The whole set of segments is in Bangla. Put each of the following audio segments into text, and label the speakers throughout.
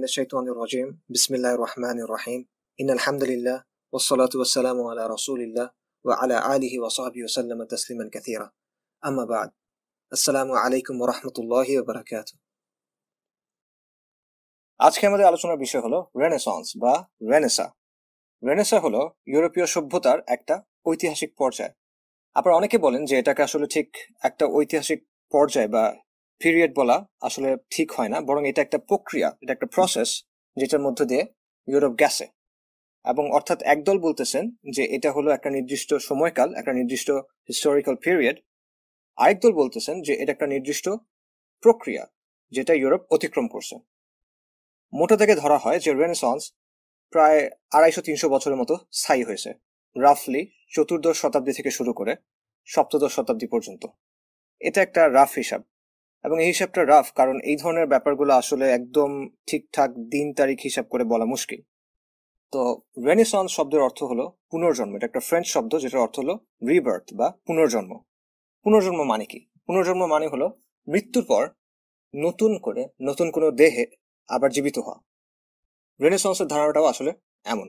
Speaker 1: من الشيطان الرجيم بسم الله الرحمن الرحيم إن الحمد لله والصلاة والسلام على رسول الله وعلى آله وصحبه وسلم تسليما كثيرا أما بعد السلام عليكم ورحمة الله وبركاته আজকে আমাদের আলোচনার বিষয় হলো রেনেসান্স বা রেনেসা। রেনেসা হলো ইউরোপীয় সভ্যতার একটা ঐতিহাসিক পর্যায়। আপনারা অনেকে বলেন যে এটাকে আসলে ঠিক একটা ঐতিহাসিক পর্যায় বা পিরিয়ড বলা আসলে ঠিক হয় না, বরং এটা একটা প্রক্রিয়া, এটা একটা প্রসেস যেটার মধ্য দিয়ে ইউরোপ গেছে। এবং অর্থাৎ একদল বলতেছেন যে এটা হলো একটা নির্দিষ্ট সময়কাল, একটা নির্দিষ্ট হিস্টোরিক্যাল পিরিয়ড। আরেক দল বলতেছেন যে এটা একটা নির্দিষ্ট প্রক্রিয়া যেটা ইউরোপ অতিক্রম করছে। মোটা থেকে ধরা হয় যে রেনেসান্স প্রায় 250-300 বছরের মতো স্থায়ী হয়েছে, রাফলি চতুর্দশ শতাব্দী থেকে শুরু করে সপ্তদশ শতাব্দী পর্যন্ত। এটা একটা রাফ হিসাব, এবং এই হিসাবটা রাফ কারণ এই ধরনের ব্যাপারগুলো আসলে একদম ঠিকঠাক দিন তারিখ হিসাব করে বলা মুশকিল। তো রেনেসান্স শব্দের অর্থ হলো পুনর্জন্ম। এটা একটা ফ্রেঞ্চ শব্দ যেটার অর্থ হলো রিবার্থ বা পুনর্জন্ম। পুনর্জন্ম মানে কি? পুনর্জন্ম মানে হলো মৃত্যুর পর নতুন করে নতুন কোনো দেহে আবার জীবিত হওয়া। রেনেসান্সের ধারণাটাও আসলে এমন।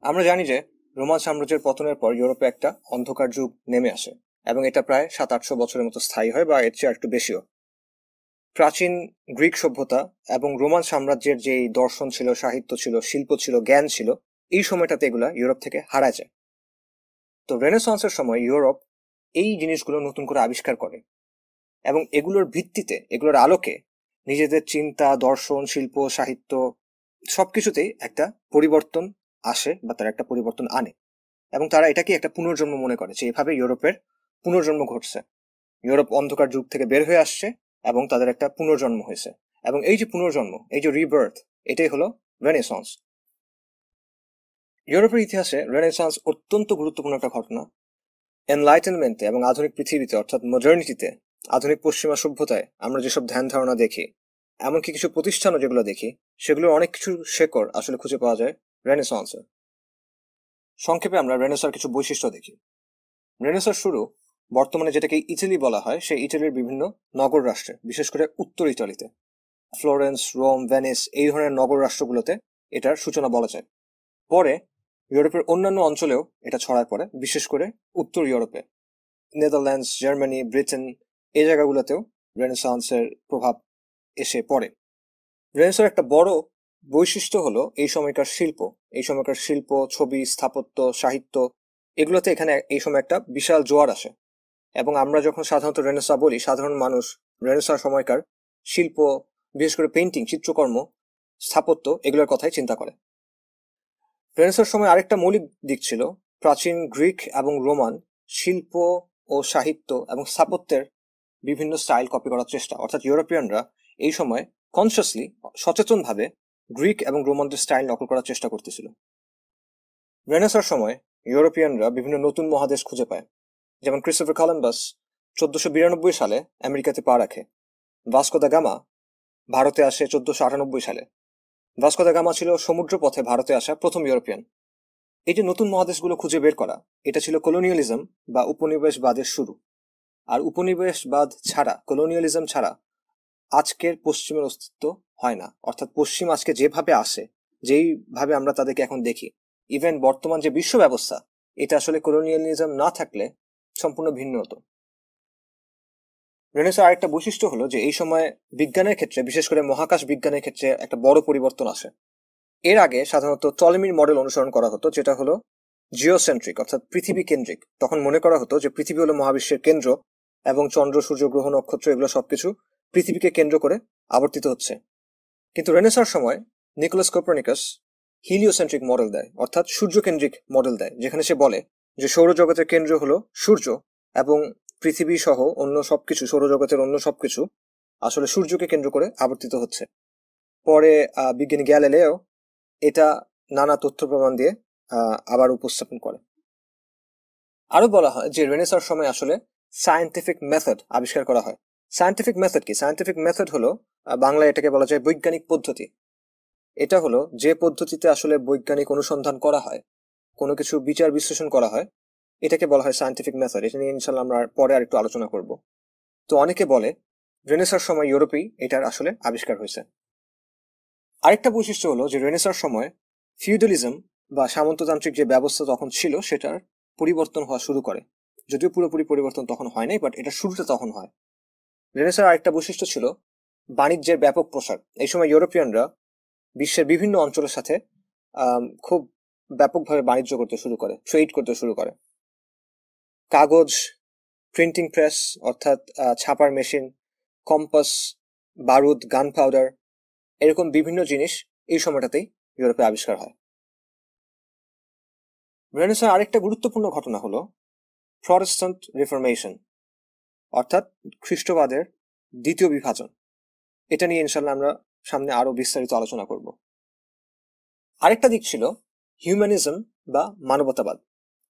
Speaker 1: আমরা জানি যে রোমান সাম্রাজ্যের পতনের পর ইউরোপে একটা অন্ধকার যুগ নেমে আসে, এবং এটা প্রায় 700-800 বছরের মতো স্থায়ী হয়, বা এর চেয়ে একটু বেশিও। প্রাচীন গ্রিক সভ্যতা এবং রোমান সাম্রাজ্যের যে দর্শন ছিল, সাহিত্য ছিল, শিল্প ছিল, জ্ঞান ছিল, এই সময়টাতে এগুলা ইউরোপ থেকে হারায় যায়। তো রেনেসান্সের সময় ইউরোপ এই জিনিসগুলো নতুন করে আবিষ্কার করে, এবং এগুলোর ভিত্তিতে, এগুলোর আলোকে নিজেদের চিন্তা, দর্শন, শিল্প, সাহিত্য সবকিছুতেই একটা পরিবর্তন আসে, বা তারা একটা পরিবর্তন আনে, এবং তারা এটাকে একটা পুনর্জন্ম মনে করে যে এভাবে ইউরোপের পুনর্জন্ম ঘটছে। ইউরোপ অন্ধকার যুগ থেকে বের হয়ে আসছে এবং তাদের একটা পুনর্জন্ম হয়েছে, এবং এই যে পুনর্জন্ম, এই যে রিবার্থ, এটাই হলো রেনেসান্স। ইউরোপের ইতিহাসে রেনেসান্স অত্যন্ত গুরুত্বপূর্ণ একটা ঘটনা। এনলাইটেনমেন্টে এবং আধুনিক পৃথিবীতে, অর্থাৎ মডার্নিটিতে, আধুনিক পশ্চিমা সভ্যতায় আমরা যেসব ধ্যান ধারণা দেখি, এমনকি কিছু প্রতিষ্ঠানও যেগুলো দেখি, সেগুলোর অনেক কিছু শেকড় আসলে খুঁজে পাওয়া যায় রেনেসান্সে। সংক্ষেপে আমরা রেনেসার কিছু বৈশিষ্ট্য দেখি। রেনেসার শুরু বর্তমানে যেটাকে ইটালি বলা হয়, সেই ইটালির বিভিন্ন নগর রাষ্ট্রে, বিশেষ করে উত্তর ইটালিতে, ফ্লোরেন্স, রোম, ভেনিস, এই ধরনের নগর রাষ্ট্রগুলোতে এটার সূচনা বলা যায়। পরে ইউরোপের অন্যান্য অঞ্চলেও এটা ছড়ায় পড়ে, বিশেষ করে উত্তর ইউরোপে, নেদারল্যান্ডস, জার্মানি, ব্রিটেন, এই জায়গাগুলোতেও রেনেসান্সের প্রভাব এসে পড়ে। রেনেসার একটা বড় বৈশিষ্ট্য হলো এই সময়কার শিল্প। এই সময়কার শিল্প, ছবি, স্থাপত্য, সাহিত্য, এগুলোতে এখানে এই সময় একটা বিশাল জোয়ার আসে। এবং আমরা যখন সাধারণত রেনেসা বলি, সাধারণ মানুষ রেনেসার সময়কার শিল্প, বিশেষ করে পেইন্টিং, চিত্রকর্ম, স্থাপত্য, এগুলোর কথাই চিন্তা করে। রেনেসার সময় আরেকটা মৌলিক দিক ছিল প্রাচীন গ্রিক এবং রোমান শিল্প ও সাহিত্য এবং স্থাপত্যের বিভিন্ন স্টাইল কপি করার চেষ্টা। অর্থাৎ ইউরোপিয়ানরা এই সময় কনসিয়াসলি, সচেতনভাবে গ্রিক এবং রোমানদের স্টাইল নকল করার চেষ্টা করতেছিল। রেনেসার সময় ইউরোপিয়ানরা বিভিন্ন নতুন মহাদেশ খুঁজে পায়। যেমন ক্রিস্টোফার কলম্বাস 1492 সালে আমেরিকাতে পা রাখে। ভাস্কো দা গামা ভারতে আসে 1498 সালে। ভাস্কো দা গামা ছিল সমুদ্র পথে ভারতে আসা প্রথম ইউরোপিয়ান। এই যে নতুন মহাদেশগুলো খুঁজে বের করা, এটা ছিল কলোনিয়ালিজম বা উপনিবেশবাদের শুরু। আর উপনিবেশবাদ ছাড়া, কলোনিয়ালিজম ছাড়া আজকের পশ্চিমের অস্তিত্ব হয় না। অর্থাৎ পশ্চিম আজকে যেভাবে আসে, যেইভাবে আমরা তাদেরকে এখন দেখি, ইভেন বর্তমান যে বিশ্ব ব্যবস্থা, এটা আসলে কলোনিয়ালিজম না থাকলে সম্পূর্ণ ভিন্ন হতো। রেনেসার আরেকটা বৈশিষ্ট্য হলো যে এই সময় বিজ্ঞানের ক্ষেত্রে, বিশেষ করে মহাকাশ বিজ্ঞানের ক্ষেত্রে একটা বড় পরিবর্তন আসে। এর আগে সাধারণত টলেমির মডেল অনুসরণ করা হতো, যেটা হলো জিওসেন্ট্রিক, অর্থাৎ পৃথিবী কেন্দ্রিক। তখন মনে করা হতো যে পৃথিবী হলো মহাবিশ্বের কেন্দ্র, এবং চন্দ্র, সূর্য, গ্রহ, নক্ষত্র এগুলো সবকিছু পৃথিবীকে কেন্দ্র করে আবর্তিত হচ্ছে। কিন্তু রেনেসার সময় নিকোলাস কোপারনিকাস হিলিওসেন্ট্রিক মডেল দেয়, অর্থাৎ সূর্যকেন্দ্রিক মডেল দেয়, যেখানে সে বলে যে সৌরজগতের কেন্দ্র হলো সূর্য, এবং পৃথিবী সহ অন্য সবকিছু, সৌরজগতের অন্য সবকিছু আসলে সূর্যকে কেন্দ্র করে আবর্তিত হচ্ছে। পরে বিজ্ঞানী গ্যালিলিও এটা নানা তথ্য প্রমাণ দিয়ে আবার উপস্থাপন করে। আরো বলা হয় যে রেনেসার সময় আসলে সায়েন্টিফিক মেথড আবিষ্কার করা হয়। সায়েন্টিফিক মেথড কি? সায়েন্টিফিক মেথড হলো, বাংলায় এটাকে বলা যায় বৈজ্ঞানিক পদ্ধতি। এটা হলো যে পদ্ধতিতে আসলে বৈজ্ঞানিক অনুসন্ধান করা হয়, কোনো কিছু বিচার বিশ্লেষণ করা হয়, এটাকে বলা হয় সায়েন্টিফিক মেথড। এটা নিয়ে ইনশাল্লাহ আমরা পরে আর একটু আলোচনা করব। তো অনেকে বলে রেনেসার সময় ইউরোপেই এটার আসলে আবিষ্কার হয়েছে। আরেকটা বৈশিষ্ট্য হলো যে রেনেসার সময় ফিউডালিজম বা সামন্ততান্ত্রিক যে ব্যবস্থা তখন ছিল সেটার পরিবর্তন হওয়া শুরু করে। যদিও পুরোপুরি পরিবর্তন তখন হয় নাই, বাট এটা শুরুটা তখন হয়। রেনেসার আরেকটা বৈশিষ্ট্য ছিল বাণিজ্যের ব্যাপক প্রসার। এই সময় ইউরোপিয়ানরা বিশ্বের বিভিন্ন অঞ্চলের সাথে খুব ব্যাপকভাবে বাণিজ্য করতে শুরু করে, ট্রেড করতে শুরু করে। কাগজ, প্রিন্টিং প্রেস অর্থাৎ ছাপার মেশিন, কম্পাস, বারুদ, গান পাউডার, এরকম বিভিন্ন জিনিস এই সময়টাতেই ইউরোপে আবিষ্কার হয়। রেনেসার আরেকটা গুরুত্বপূর্ণ ঘটনা হলো প্রটেস্ট্যান্ট রিফরমেশন, অর্থাৎ খ্রিস্টবাদের দ্বিতীয় বিভাজন। এটা নিয়ে ইনশাল্লাহ আমরা সামনে আরো বিস্তারিত আলোচনা করব। আরেকটা দিক ছিল হিউম্যানিজম বা মানবতাবাদ।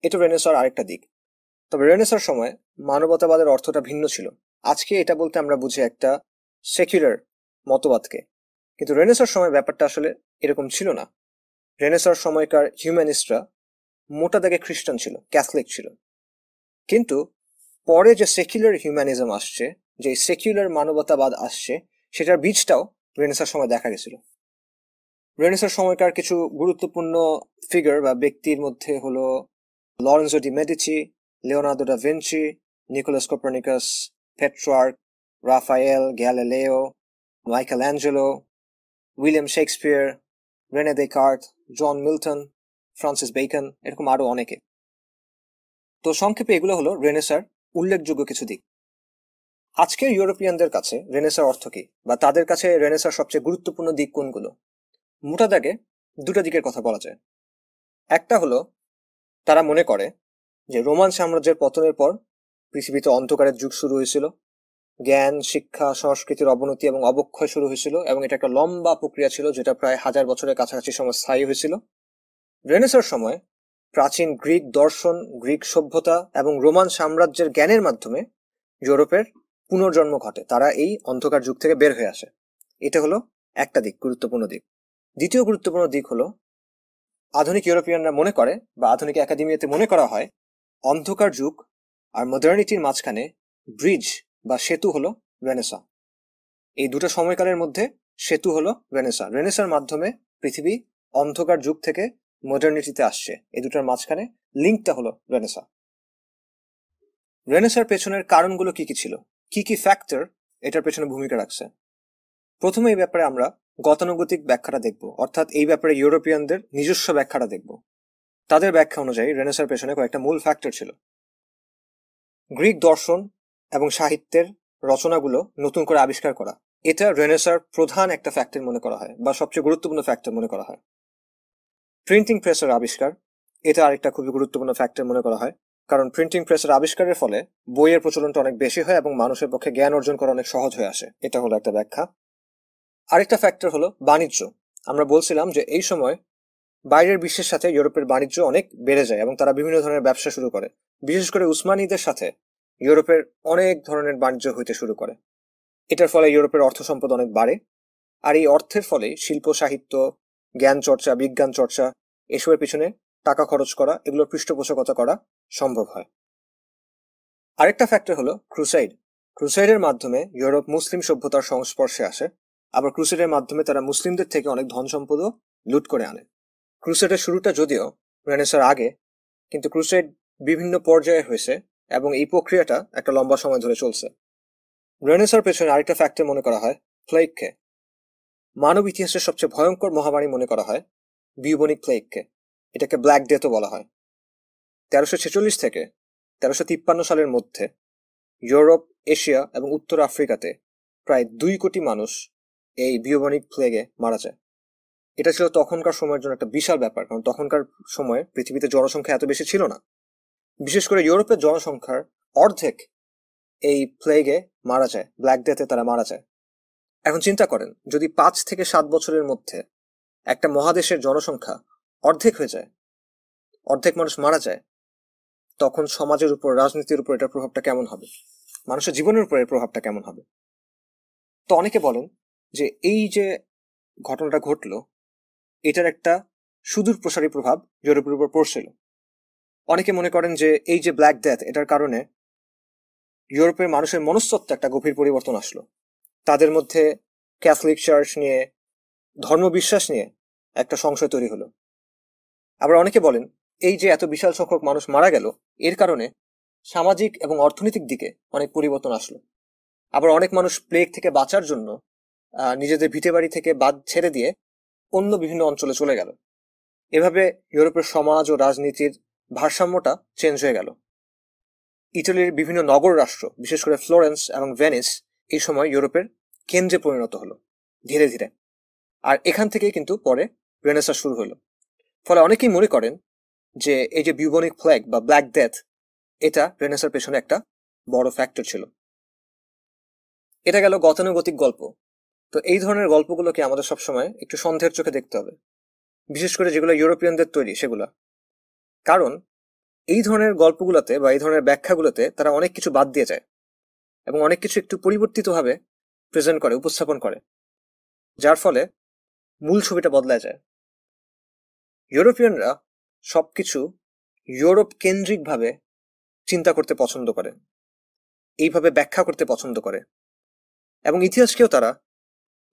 Speaker 1: এটা রেনেসার আরেকটা দিক। তবে রেনেসার সময় মানবতাবাদের অর্থটা ভিন্ন ছিল। আজকে এটা বলতে আমরা বুঝি একটা সেকুলার মতবাদকে, কিন্তু রেনেসার সময় ব্যাপারটা আসলে এরকম ছিল না। রেনেসার সময়কার হিউম্যানিস্টরা মোটা দাগে খ্রিস্টান ছিল, ক্যাথলিক ছিল। কিন্তু পরে যে সেকুলার হিউম্যানিজম আসছে, যে সেকুলার মানবতাবাদ আসছে, সেটার বীজটাও রেনেসার সময় দেখা গেছিল। রেনেসার সময়কার কিছু গুরুত্বপূর্ণ ফিগার বা ব্যক্তির মধ্যে হলো Lorenzo de Medici, Leonardo da Vinci, Nicolaus Copernicus, Petrarch, Raphael, Galileo, Michelangelo, William Shakespeare, René Descartes, John Milton, Francis Bacon, এরকম আরো অনেকে। তো সংক্ষেপে এগুলো হলো রেনেসার উল্লেখযোগ্য কিছু দিক। আজকের ইউরোপিয়ানদের কাছে রেনেসার অর্থ কি, বা তাদের কাছে রেনেসার সবচেয়ে গুরুত্বপূর্ণ দিক কোনগুলো? মোটা দাগে দুটো দিকের কথা বলা যায়। একটা হলো তারা মনে করে যে রোমান সাম্রাজ্যের পতনের পর পৃথিবীতে অন্ধকারের যুগ শুরু হয়েছিল, জ্ঞান, শিক্ষা, সংস্কৃতির অবনতি এবং অবক্ষয় শুরু হয়েছিল, এবং এটা একটা লম্বা প্রক্রিয়া ছিল যেটা প্রায় 1000 বছরের কাছাকাছি সময় স্থায়ী হয়েছিল। রেনেসার সময় প্রাচীন গ্রিক দর্শন, গ্রিক সভ্যতা এবং রোমান সাম্রাজ্যের জ্ঞানের মাধ্যমে ইউরোপের পুনর্জন্ম ঘটে। তারা এই অন্ধকার যুগ থেকে বের হয়ে আসে। এটা হলো একটা দিক, গুরুত্বপূর্ণ দিক। দ্বিতীয় গুরুত্বপূর্ণ দিক হলো আধুনিক ইউরোপিয়ানরা মনে করে, বা আধুনিক একাডেমিয়াতে মনে করা হয়, অন্ধকার যুগ আর মডার্নিটির মাঝখানে ব্রিজ বা সেতু হলো রেনেসা। এই দুটো সময়কালের মধ্যে সেতু হলো রেনেসা। রেনেসার মাধ্যমে পৃথিবী অন্ধকার যুগ থেকে মডার্নিটিতে আসছে। এই দুটোর মাঝখানে লিঙ্কটা হলো রেনেসা। রেনেসার পেছনের কারণগুলো কি কি ছিল, কি কি ফ্যাক্টর এটার পেছনে ভূমিকা রাখছে? প্রথমে এই ব্যাপারে আমরা গতানুগতিক ব্যাখ্যাটা দেখব, অর্থাৎ এই ব্যাপারে ইউরোপিয়ানদের নিজস্ব ব্যাখ্যাটা দেখব। তাদের ব্যাখ্যা অনুযায়ী রেনেসার পেছনে কয়েকটা মূল ফ্যাক্টর ছিল। গ্রিক দর্শন এবং সাহিত্যের রচনাগুলো নতুন করে আবিষ্কার করা, এটা রেনেসার প্রধান একটা ফ্যাক্টর মনে করা হয়, বা সবচেয়ে গুরুত্বপূর্ণ ফ্যাক্টর মনে করা হয়। প্রিন্টিং প্রেসের আবিষ্কার, এটা আরেকটা খুবই গুরুত্বপূর্ণ ফ্যাক্টর মনে করা হয়, কারণ প্রিন্টিং প্রেসের আবিষ্কারের ফলে বইয়ের প্রচলনটা অনেক বেশি হয় এবং মানুষের পক্ষে জ্ঞান অর্জন করা অনেক সহজ হয়ে আসে। এটা হলো একটা ব্যাখ্যা। আরেকটা ফ্যাক্টর হলো বাণিজ্য। আমরা বলছিলাম যে এই সময় বাইরের বিশ্বের সাথে ইউরোপের বাণিজ্য অনেক বেড়ে যায় এবং তারা বিভিন্ন ধরনের ব্যবসা শুরু করে। বিশেষ করে উসমানীদের সাথে ইউরোপের অনেক ধরনের বাণিজ্য হইতে শুরু করে। এটার ফলে ইউরোপের অর্থ সম্পদ অনেক বাড়ে, আর এই অর্থের ফলে শিল্প, সাহিত্য, জ্ঞান চর্চা, বিজ্ঞান চর্চা, এসবের পিছনে টাকা খরচ করা, এগুলোর পৃষ্ঠপোষকতা করা সম্ভব হয়। আরেকটা ফ্যাক্টর হলো ক্রুসাইড। ক্রুসাইডের মাধ্যমে ইউরোপ মুসলিম সভ্যতার সংস্পর্শে আসে, আবার ক্রুসাইডের মাধ্যমে তারা মুসলিমদের থেকে অনেক ধন সম্পদও লুট করে আনে। ক্রুসেডের শুরুটা যদিও রেনেসার আগে, কিন্তু ক্রুসেড বিভিন্ন পর্যায়ে হয়েছে এবং এই প্রক্রিয়াটা একটা লম্বা সময় ধরে চলছে। রেনেসার পেছনে আরেকটা ফ্যাক্টর মনে করা হয় প্লেগকে। মানব ইতিহাসের সবচেয়ে ভয়ঙ্কর মহামারী মনে করা হয় বিউবনিক প্লেগকে। এটাকে ব্ল্যাক ডেথও বলা হয়। 1346 থেকে 1353 সালের মধ্যে ইউরোপ, এশিয়া এবং উত্তর আফ্রিকাতে প্রায় 2 কোটি মানুষ এই বিউবনিক প্লেগে মারা যায়। এটা ছিল তখনকার সময়ের জন্য একটা বিশাল ব্যাপার, কারণ তখনকার সময়ে পৃথিবীতে জনসংখ্যা এত বেশি ছিল না। বিশেষ করে ইউরোপের জনসংখ্যার অর্ধেক এই প্লেগে মারা যায়, ব্ল্যাক ডেথে তারা মারা যায়। এখন চিন্তা করেন, যদি 5 থেকে 7 বছরের মধ্যে একটা মহাদেশের জনসংখ্যা অর্ধেক হয়ে যায়, অর্ধেক মানুষ মারা যায়, তখন সমাজের উপর, রাজনীতির উপর এটার প্রভাবটা কেমন হবে, মানুষের জীবনের উপর এর প্রভাবটা কেমন হবে? তো অনেকে বলেন যে এই যে ঘটনাটা ঘটলো, এটার একটা সুদূর প্রসারী প্রভাব ইউরোপের উপর পড়ছিল। অনেকে মনে করেন যে এই যে ব্ল্যাক ডেথ, এটার কারণে ইউরোপের মানুষের মনস্তত্ত্বে একটা গভীর পরিবর্তন আসলো। তাদের মধ্যে ক্যাথলিক চার্চ নিয়ে ধর্মবিশ্বাস নিয়ে একটা সংশয় তৈরি হলো। আবার অনেকে বলেন এই যে এত বিশাল সংখ্যক মানুষ মারা গেল, এর কারণে সামাজিক এবং অর্থনৈতিক দিকে অনেক পরিবর্তন আসলো। আবার অনেক মানুষ প্লেগ থেকে বাঁচার জন্য নিজেদের ভিটেবাড়ি থেকে বাদ ছেড়ে দিয়ে অন্য বিভিন্ন অঞ্চলে চলে গেল। এভাবে ইউরোপের সমাজ ও রাজনীতির ভারসাম্যটা চেঞ্জ হয়ে গেল। ইটালির বিভিন্ন নগর রাষ্ট্র, বিশেষ করে ফ্লোরেন্স এবং ভেনিস, এই সময় ইউরোপের কেন্দ্রে পরিণত হলো ধীরে ধীরে। আর এখান থেকেই কিন্তু পরে রেনেসাঁ শুরু হলো। ফলে অনেকেই মনে করেন যে এই যে বিউবনিক প্লেগ বা ব্ল্যাক ডেথ, এটা রেনেসাঁর পেছনে একটা বড় ফ্যাক্টর ছিল। এটা গেল গতানুগতিক গল্প। তো এই ধরনের গল্পগুলোকে আমাদের সবসময় একটু সন্দেহের চোখে দেখতে হবে, বিশেষ করে যেগুলো ইউরোপিয়ানদের তৈরি সেগুলা। কারণ এই ধরনের গল্পগুলোতে বা এই ধরনের ব্যাখ্যাগুলোতে তারা অনেক কিছু বাদ দিয়ে যায় এবং অনেক কিছু একটু পরিবর্তিতভাবে প্রেজেন্ট করে, উপস্থাপন করে, যার ফলে মূল ছবিটা বদলায় যায়। ইউরোপিয়ানরা সবকিছু ইউরোপ কেন্দ্রিকভাবে চিন্তা করতে পছন্দ করে, এইভাবে ব্যাখ্যা করতে পছন্দ করে, এবং ইতিহাসকেও তারা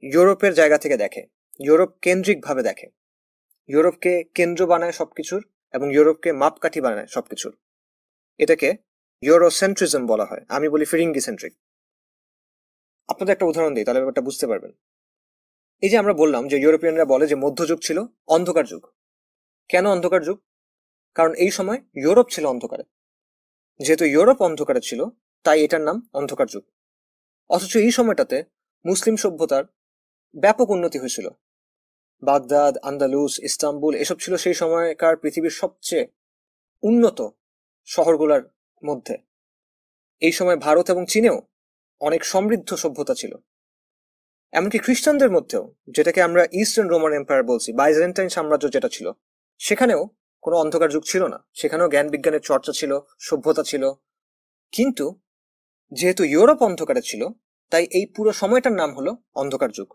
Speaker 1: ইউরোপের জায়গা থেকে দেখে, ইউরোপ কেন্দ্রিকভাবে দেখে। ইউরোপকে কেন্দ্র বানায় সবকিছুর এবং ইউরোপকে মাপকাঠি বানায় সবকিছুর। এটাকে ইউরোসেন্ট্রিজম বলা হয়, আমি বলি ফিরিঙ্গি সেন্ট্রিক। আপনাদের একটা উদাহরণ দিই, তাহলে ব্যাপারটা বুঝতে পারবেন। এই যে আমরা বললাম যে ইউরোপিয়ানরা বলে যে মধ্যযুগ ছিল অন্ধকার যুগ। কেন অন্ধকার যুগ? কারণ এই সময় ইউরোপ ছিল অন্ধকারে। যেহেতু ইউরোপ অন্ধকারে ছিল, তাই এটার নাম অন্ধকার যুগ। অথচ এই সময়টাতে মুসলিম সভ্যতার ব্যাপক উন্নতি হয়েছিল। বাগদাদ, আন্দালুস, ইস্তাম্বুল এসব ছিল সেই সময়কার পৃথিবীর সবচেয়ে উন্নত শহরগুলোর মধ্যে। এই সময় ভারত এবং চীনেও অনেক সমৃদ্ধ সভ্যতা ছিল। এমনকি খ্রিস্টানদের মধ্যেও, যেটাকে আমরা ইস্টার্ন রোমান এম্পায়ার বলছি, বাইজেন্টাইন সাম্রাজ্য যেটা ছিল, সেখানেও কোনো অন্ধকার যুগ ছিল না। সেখানেও জ্ঞান বিজ্ঞানের চর্চা ছিল, সভ্যতা ছিল। কিন্তু যেহেতু ইউরোপ অন্ধকারে ছিল, তাই এই পুরো সময়টার নাম হলো অন্ধকার যুগ।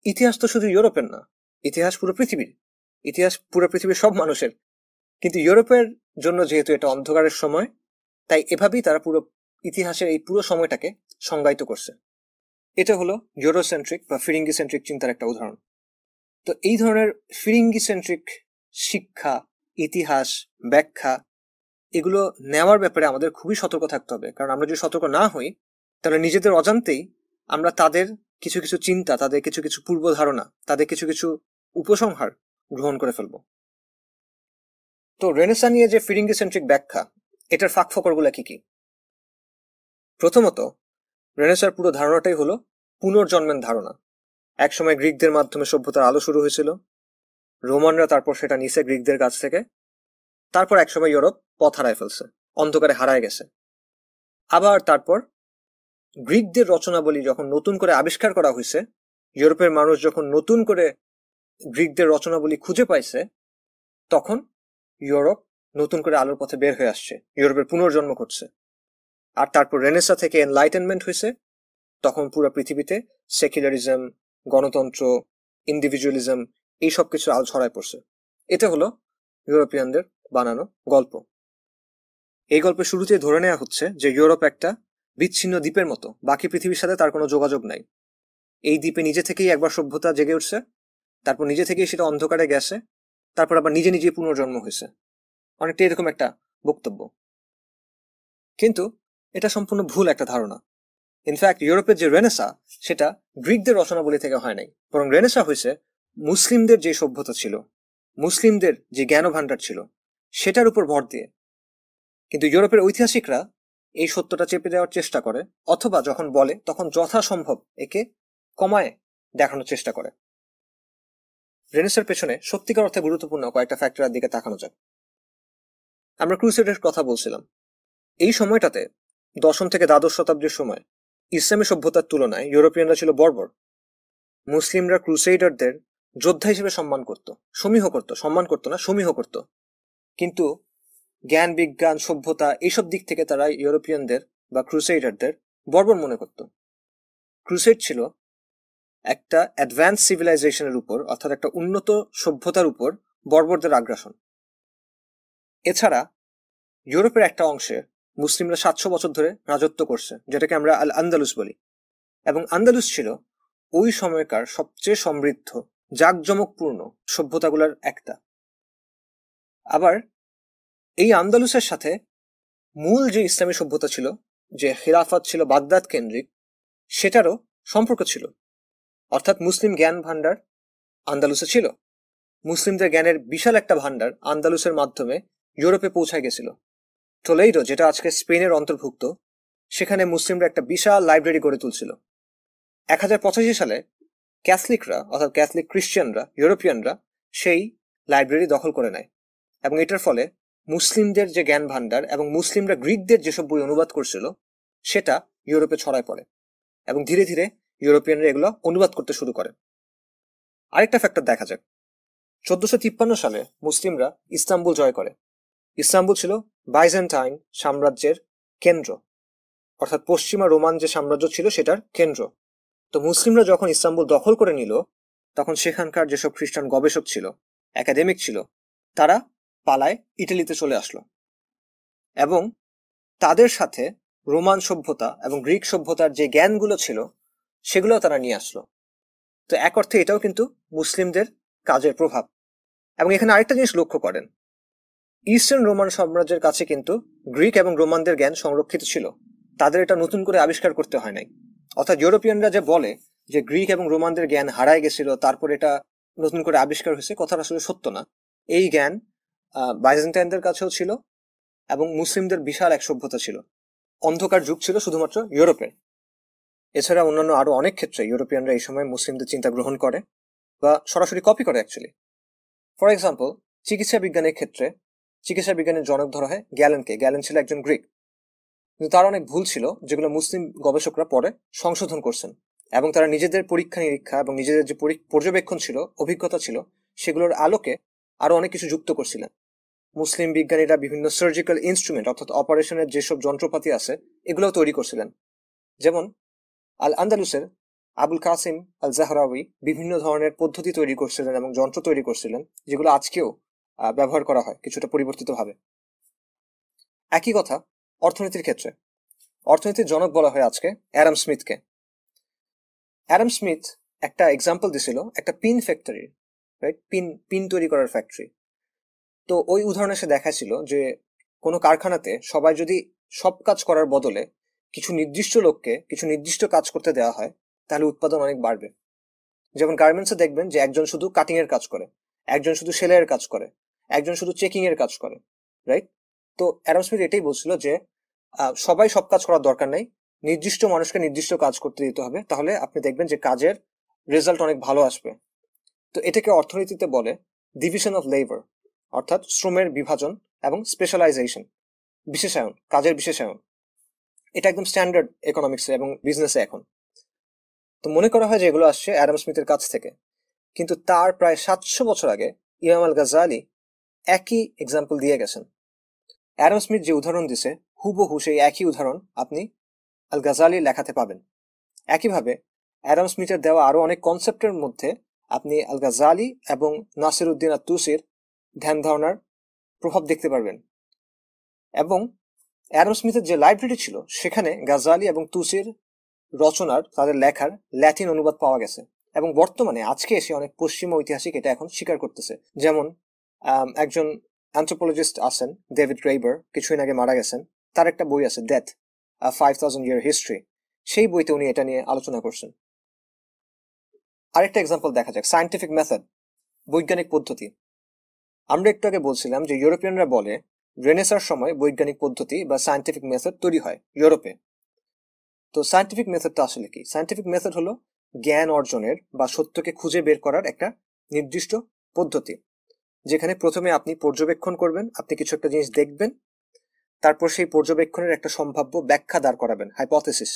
Speaker 1: ইতিহাস তো শুধু ইউরোপের না, ইতিহাস পুরো পৃথিবীর, ইতিহাস পুরো পৃথিবীর সব মানুষের। কিন্তু ইউরোপের জন্য যেহেতু এটা অন্ধকারের সময়, তাই এভাবেই তারা পুরো ইতিহাসের এই পুরো সময়টাকে সংজ্ঞায়িত করছে। এটা হলো ইউরোসেন্ট্রিক বা ফিরিঙ্গি সেন্ট্রিক চিন্তার একটা উদাহরণ। তো এই ধরনের ফিরিঙ্গি সেন্ট্রিক শিক্ষা, ইতিহাস, ব্যাখ্যা, এগুলো নেওয়ার ব্যাপারে আমাদের খুবই সতর্ক থাকতে হবে। কারণ আমরা যদি সতর্ক না হই, তাহলে নিজেদের অজান্তেই আমরা তাদের কিছু কিছু চিন্তা, তাদের কিছু কিছু পূর্ব ধারণা, তাদের কিছু কিছু উপসংহার গ্রহণ করে ফেলবো। তো রেনেসাঁ নিয়ে যে ফিরিঙ্গি সেন্ট্রিক ব্যাখ্যা, এটার ফাঁকফোকরগুলো কি কি? প্রথমত, রেনেসাঁর পুরো ধারণাটাই হলো পুনর্জন্মের ধারণা। একসময় গ্রিকদের মাধ্যমে সভ্যতার আলো শুরু হয়েছিল, রোমানরা তারপর সেটা নিছে গ্রিকদের কাছ থেকে, তারপর একসময় ইউরোপ পথ হারায় ফেলছে, অন্ধকারে হারায় গেছে। আবার তারপর গ্রিকদের রচনাবলী যখন নতুন করে আবিষ্কার করা হয়েছে, ইউরোপের মানুষ যখন নতুন করে গ্রিকদের রচনাবলী খুঁজে পাইছে, তখন ইউরোপ নতুন করে আলোর পথে বের হয়ে আসছে, ইউরোপের পুনর্জন্ম ঘটছে। আর তারপর রেনেসাঁ থেকে এনলাইটেনমেন্ট হয়েছে, তখন পুরো পৃথিবীতে সেকুলারিজম, গণতন্ত্র, ইন্ডিভিজুয়ালিজম, এই সব কিছু আলো ছড়ায় পড়ছে। এটা হলো ইউরোপিয়ানদের বানানো গল্প। এই গল্পের শুরুতে ধরে নেওয়া হচ্ছে যে ইউরোপ একটা বিচ্ছিন্ন দ্বীপের মতো, বাকি পৃথিবীর সাথে তার কোনো যোগাযোগ নাই। এই দ্বীপে নিজে থেকেই একবার সভ্যতা জেগে উঠছে, তারপর নিজে থেকেই সেটা অন্ধকারে গেছে, তারপর আবার নিজে নিজে পুনর্জন্ম হয়েছে। অনেকটা এরকম একটা বক্তব্য। কিন্তু এটা সম্পূর্ণ ভুল একটা ধারণা। ইনফ্যাক্ট ইউরোপের যে রেনেসাঁ, সেটা গ্রিকদের রচনাবলী থেকে হয় নাই, বরং রেনেসাঁ হয়েছে মুসলিমদের যে সভ্যতা ছিল, মুসলিমদের যে জ্ঞান ভাণ্ডার ছিল, সেটার উপর ভর দিয়ে। কিন্তু ইউরোপের ঐতিহাসিকরা এই সত্যটা চেপে দেওয়ার চেষ্টা করে, অথবা যখন বলে তখন যথাসম্ভব একে কমায় দেখানোর চেষ্টা করে। রেনেসাঁর পেছনে সত্যিকার অর্থে গুরুত্বপূর্ণ কয়েকটা ফ্যাক্টরের দিকে তাকানো যাক। আমরা ক্রুসেডের কথা বলছিলাম। এই সময়টাতে 10ম থেকে দ্বাদশ শতাব্দীর সময় ইসলামী সভ্যতার তুলনায় ইউরোপিয়ানরা ছিল বর্বর। মুসলিমরা ক্রুসেডারদের যোদ্ধা হিসেবে সম্মান করত, সমীহ করত, সম্মান করত না, সমীহ করত। কিন্তু জ্ঞান বিজ্ঞান, সভ্যতা, এইসব দিক থেকে তারা ইউরোপিয়ানদের বা ক্রুসেডারদের বর্বর মনে করত। ক্রুসেড ছিল একটা অ্যাডভান্স সিভিলাইজেশনের উপর, অর্থাৎ একটা উন্নত সভ্যতার উপর বর্বরদের আগ্রাসন। এছাড়া ইউরোপের একটা অংশে মুসলিমরা 700 বছর ধরে রাজত্ব করছে, যেটাকে আমরা আল আন্দালুস বলি। এবং আন্দালুস ছিল ওই সময়কার সবচেয়ে সমৃদ্ধ জাঁকজমকপূর্ণ সভ্যতাগুলোর একটা। আবার এই আন্দালুসের সাথে মূল যে ইসলামী সভ্যতা ছিল, যে খিলাফত ছিল বাগদাদ কেন্দ্রিক, সেটারও সম্পর্ক ছিল। অর্থাৎ মুসলিম জ্ঞান ভান্ডার আন্দালুসে ছিল। মুসলিমদের জ্ঞানের বিশাল একটা ভান্ডার আন্দালুসের মাধ্যমে ইউরোপে পৌঁছায় গেছিল। টোলেইডো, যেটা আজকে স্পেনের অন্তর্ভুক্ত, সেখানে মুসলিমরা একটা বিশাল লাইব্রেরি গড়ে তুলছিল। 1085 সালে ক্যাথলিকরা, অর্থাৎ ক্যাথলিক খ্রিস্টানরা, ইউরোপিয়ানরা সেই লাইব্রেরি দখল করে নেয়, এবং এটার ফলে মুসলিমদের যে জ্ঞান ভান্ডার এবং মুসলিমরা গ্রিকদের যেসব বই অনুবাদ করছিল সেটা ইউরোপে ছড়ায় পড়ে, এবং ধীরে ধীরে ইউরোপিয়ানরা এগুলো অনুবাদ করতে শুরু করে। আরেকটা ফ্যাক্টর দেখা যাক, 1453 সালে মুসলিমরা ইস্তাম্বুল জয় করে। ইস্তাম্বুল ছিল বাইজেন্টাইন সাম্রাজ্যের কেন্দ্র, অর্থাৎ পশ্চিমা রোমান যে সাম্রাজ্য ছিল সেটার কেন্দ্র। তো মুসলিমরা যখন ইস্তাম্বুল দখল করে নিল, তখন সেখানকার যেসব খ্রিস্টান গবেষক ছিল, একাডেমিক ছিল, তারা পালায় ইটালিতে চলে আসলো, এবং তাদের সাথে রোমান সভ্যতা এবং গ্রিক সভ্যতার যে জ্ঞানগুলো ছিল সেগুলো তারা নিয়ে আসলো। তো এক অর্থে এটাও কিন্তু মুসলিমদের কাজের প্রভাব। এবং এখানে আরেকটা জিনিস লক্ষ্য করেন, ইস্টার্ন রোমান সাম্রাজ্যের কাছে কিন্তু গ্রিক এবং রোমানদের জ্ঞান সংরক্ষিত ছিল, তাদের এটা নতুন করে আবিষ্কার করতে হয় নাই। অর্থাৎ ইউরোপিয়ানরা যে বলে যে গ্রিক এবং রোমানদের জ্ঞান হারায় গেছিল, তারপর এটা নতুন করে আবিষ্কার হয়েছে, কথাটা আসলে সত্য না। এই জ্ঞান বাইজেন্টাইনদের কাছেও ছিল, এবং মুসলিমদের বিশাল এক সভ্যতা ছিল। অন্ধকার যুগ ছিল শুধুমাত্র ইউরোপের। এছাড়া অন্যান্য আরো অনেক ক্ষেত্রে ইউরোপিয়ানরা এই সময় মুসলিমদের চিন্তা গ্রহণ করে বা সরাসরি কপি করে অ্যাকচুয়ালি। ফর এক্সাম্পল, চিকিৎসা বিজ্ঞানের ক্ষেত্রে চিকিৎসা বিজ্ঞানের জনক ধরা হয় গ্যালেনকে। গ্যালেন ছিল একজন গ্রিক, কিন্তু তার অনেক ভুল ছিল যেগুলো মুসলিম গবেষকরা পরে সংশোধন করছেন, এবং তারা নিজেদের পরীক্ষা নিরীক্ষা এবং নিজেদের যে পর্যবেক্ষণ ছিল, অভিজ্ঞতা ছিল, সেগুলোর আলোকে আরো অনেক কিছু যুক্ত করছিলেন। মুসলিম বিজ্ঞানীরা বিভিন্ন সার্জিক্যাল ইনস্ট্রুমেন্ট, অর্থাৎ অপারেশনের যেসব যন্ত্রপাতি আছে, এগুলোও তৈরি করছিলেন। যেমন আল আন্দালুসের আবুল কাসিম আল জাহরাউই বিভিন্ন ধরনের পদ্ধতি তৈরি করছিলেন এবং যন্ত্র তৈরি করছিলেন, যেগুলো আজকেও ব্যবহার করা হয় কিছুটা পরিবর্তিত ভাবে। একই কথা অর্থনীতির ক্ষেত্রে। অর্থনীতির জনক বলা হয় আজকে অ্যাডাম স্মিথকে। অ্যাডাম স্মিথ একটা এক্সাম্পল দিছিল একটা পিন ফ্যাক্টরি, রাইট, পিন তৈরি করার ফ্যাক্টরি। তো ওই উদাহরণে সে দেখাছিল যে কোনো কারখানাতে সবাই যদি সব কাজ করার বদলে কিছু নির্দিষ্ট লোককে কিছু নির্দিষ্ট কাজ করতে দেওয়া হয়, তাহলে উৎপাদন অনেক বাড়বে। যেমন গার্মেন্টসে দেখবেন যে একজন শুধু কাটিং এর কাজ করে, একজন শুধু সেলাইয়ের কাজ করে, একজন শুধু চেকিং এর কাজ করে, রাইট। তো অ্যাডাম স্মিথ এটাই বলছিল যে সবাই সব কাজ করার দরকার নেই, নির্দিষ্ট মানুষকে নির্দিষ্ট কাজ করতে দিতে হবে, তাহলে আপনি দেখবেন যে কাজের রেজাল্ট অনেক ভালো আসবে। তো এটাকে অর্থনীতিতে বলে ডিভিশন অফ লেবার, অর্থাৎ শ্রমের বিভাজন এবং স্পেশালাইজেশন, বিশেষায়ন, কাজের বিশেষায়ন। এটা একদম স্ট্যান্ডার্ড ইকোনমিক্সে এবং বিজনেসে এখন। তো মনে করা হয় যে এগুলো আসছে অ্যাডাম স্মিথের কাছ থেকে, কিন্তু তার প্রায় 700 বছর আগে ইমাম আল গাজ্জালি একই এক্সাম্পল দিয়ে গেছেন। অ্যাডাম স্মিথ যে উদাহরণ দিছে, হুবহু সেই একই উদাহরণ আপনি আল গাজ্জালির লেখাতে পাবেন। একইভাবে অ্যাডাম স্মিথের দেওয়া আরো অনেক কনসেপ্টের মধ্যে আপনি আল গাজ্জালি এবং নাসিরউদ্দিন আত-তুসির ধ্যান ধারণার প্রভাব দেখতে পারবেন। এবং অ্যাডাম স্মিথের যে লাইব্রেরি ছিল, সেখানে গাজ্জালি এবং তুসির রচনার, তাদের লেখার ল্যাটিন অনুবাদ পাওয়া গেছে, এবং বর্তমানে আজকে এসে অনেক পশ্চিমা ঐতিহাসিক এটা এখন স্বীকার করতেছে। যেমন একজন অ্যান্থ্রোপোলজিস্ট আছেন ডেভিড গ্রেইবার, কিছুদিন আগে মারা গেছেন, তার একটা বই আছে ডেথ, 5000 ইয়ার হিস্ট্রি। সেই বইতে উনি এটা নিয়ে আলোচনা করছেন। আরেকটা এক্সাম্পল দেখা যাক, সায়েন্টিফিক মেথড, বৈজ্ঞানিক পদ্ধতি। আমরা একটু আগে বলছিলাম যে ইউরোপিয়ানরা বলে রেনেসার সময় বৈজ্ঞানিক পদ্ধতি বা সায়েন্টিফিক মেথড তৈরি হয় ইউরোপে। তো সায়েন্টিফিক মেথডটা আসলে কি? সায়েন্টিফিক মেথড হলো জ্ঞান অর্জনের বা সত্যকে খুঁজে বের করার একটা নির্দিষ্ট পদ্ধতি, যেখানে প্রথমে আপনি পর্যবেক্ষণ করবেন, আপনি কিছু একটা জিনিস দেখবেন, তারপর সেই পর্যবেক্ষণের একটা সম্ভাব্য ব্যাখ্যা দাঁড় করাবেন, হাইপোথেসিস।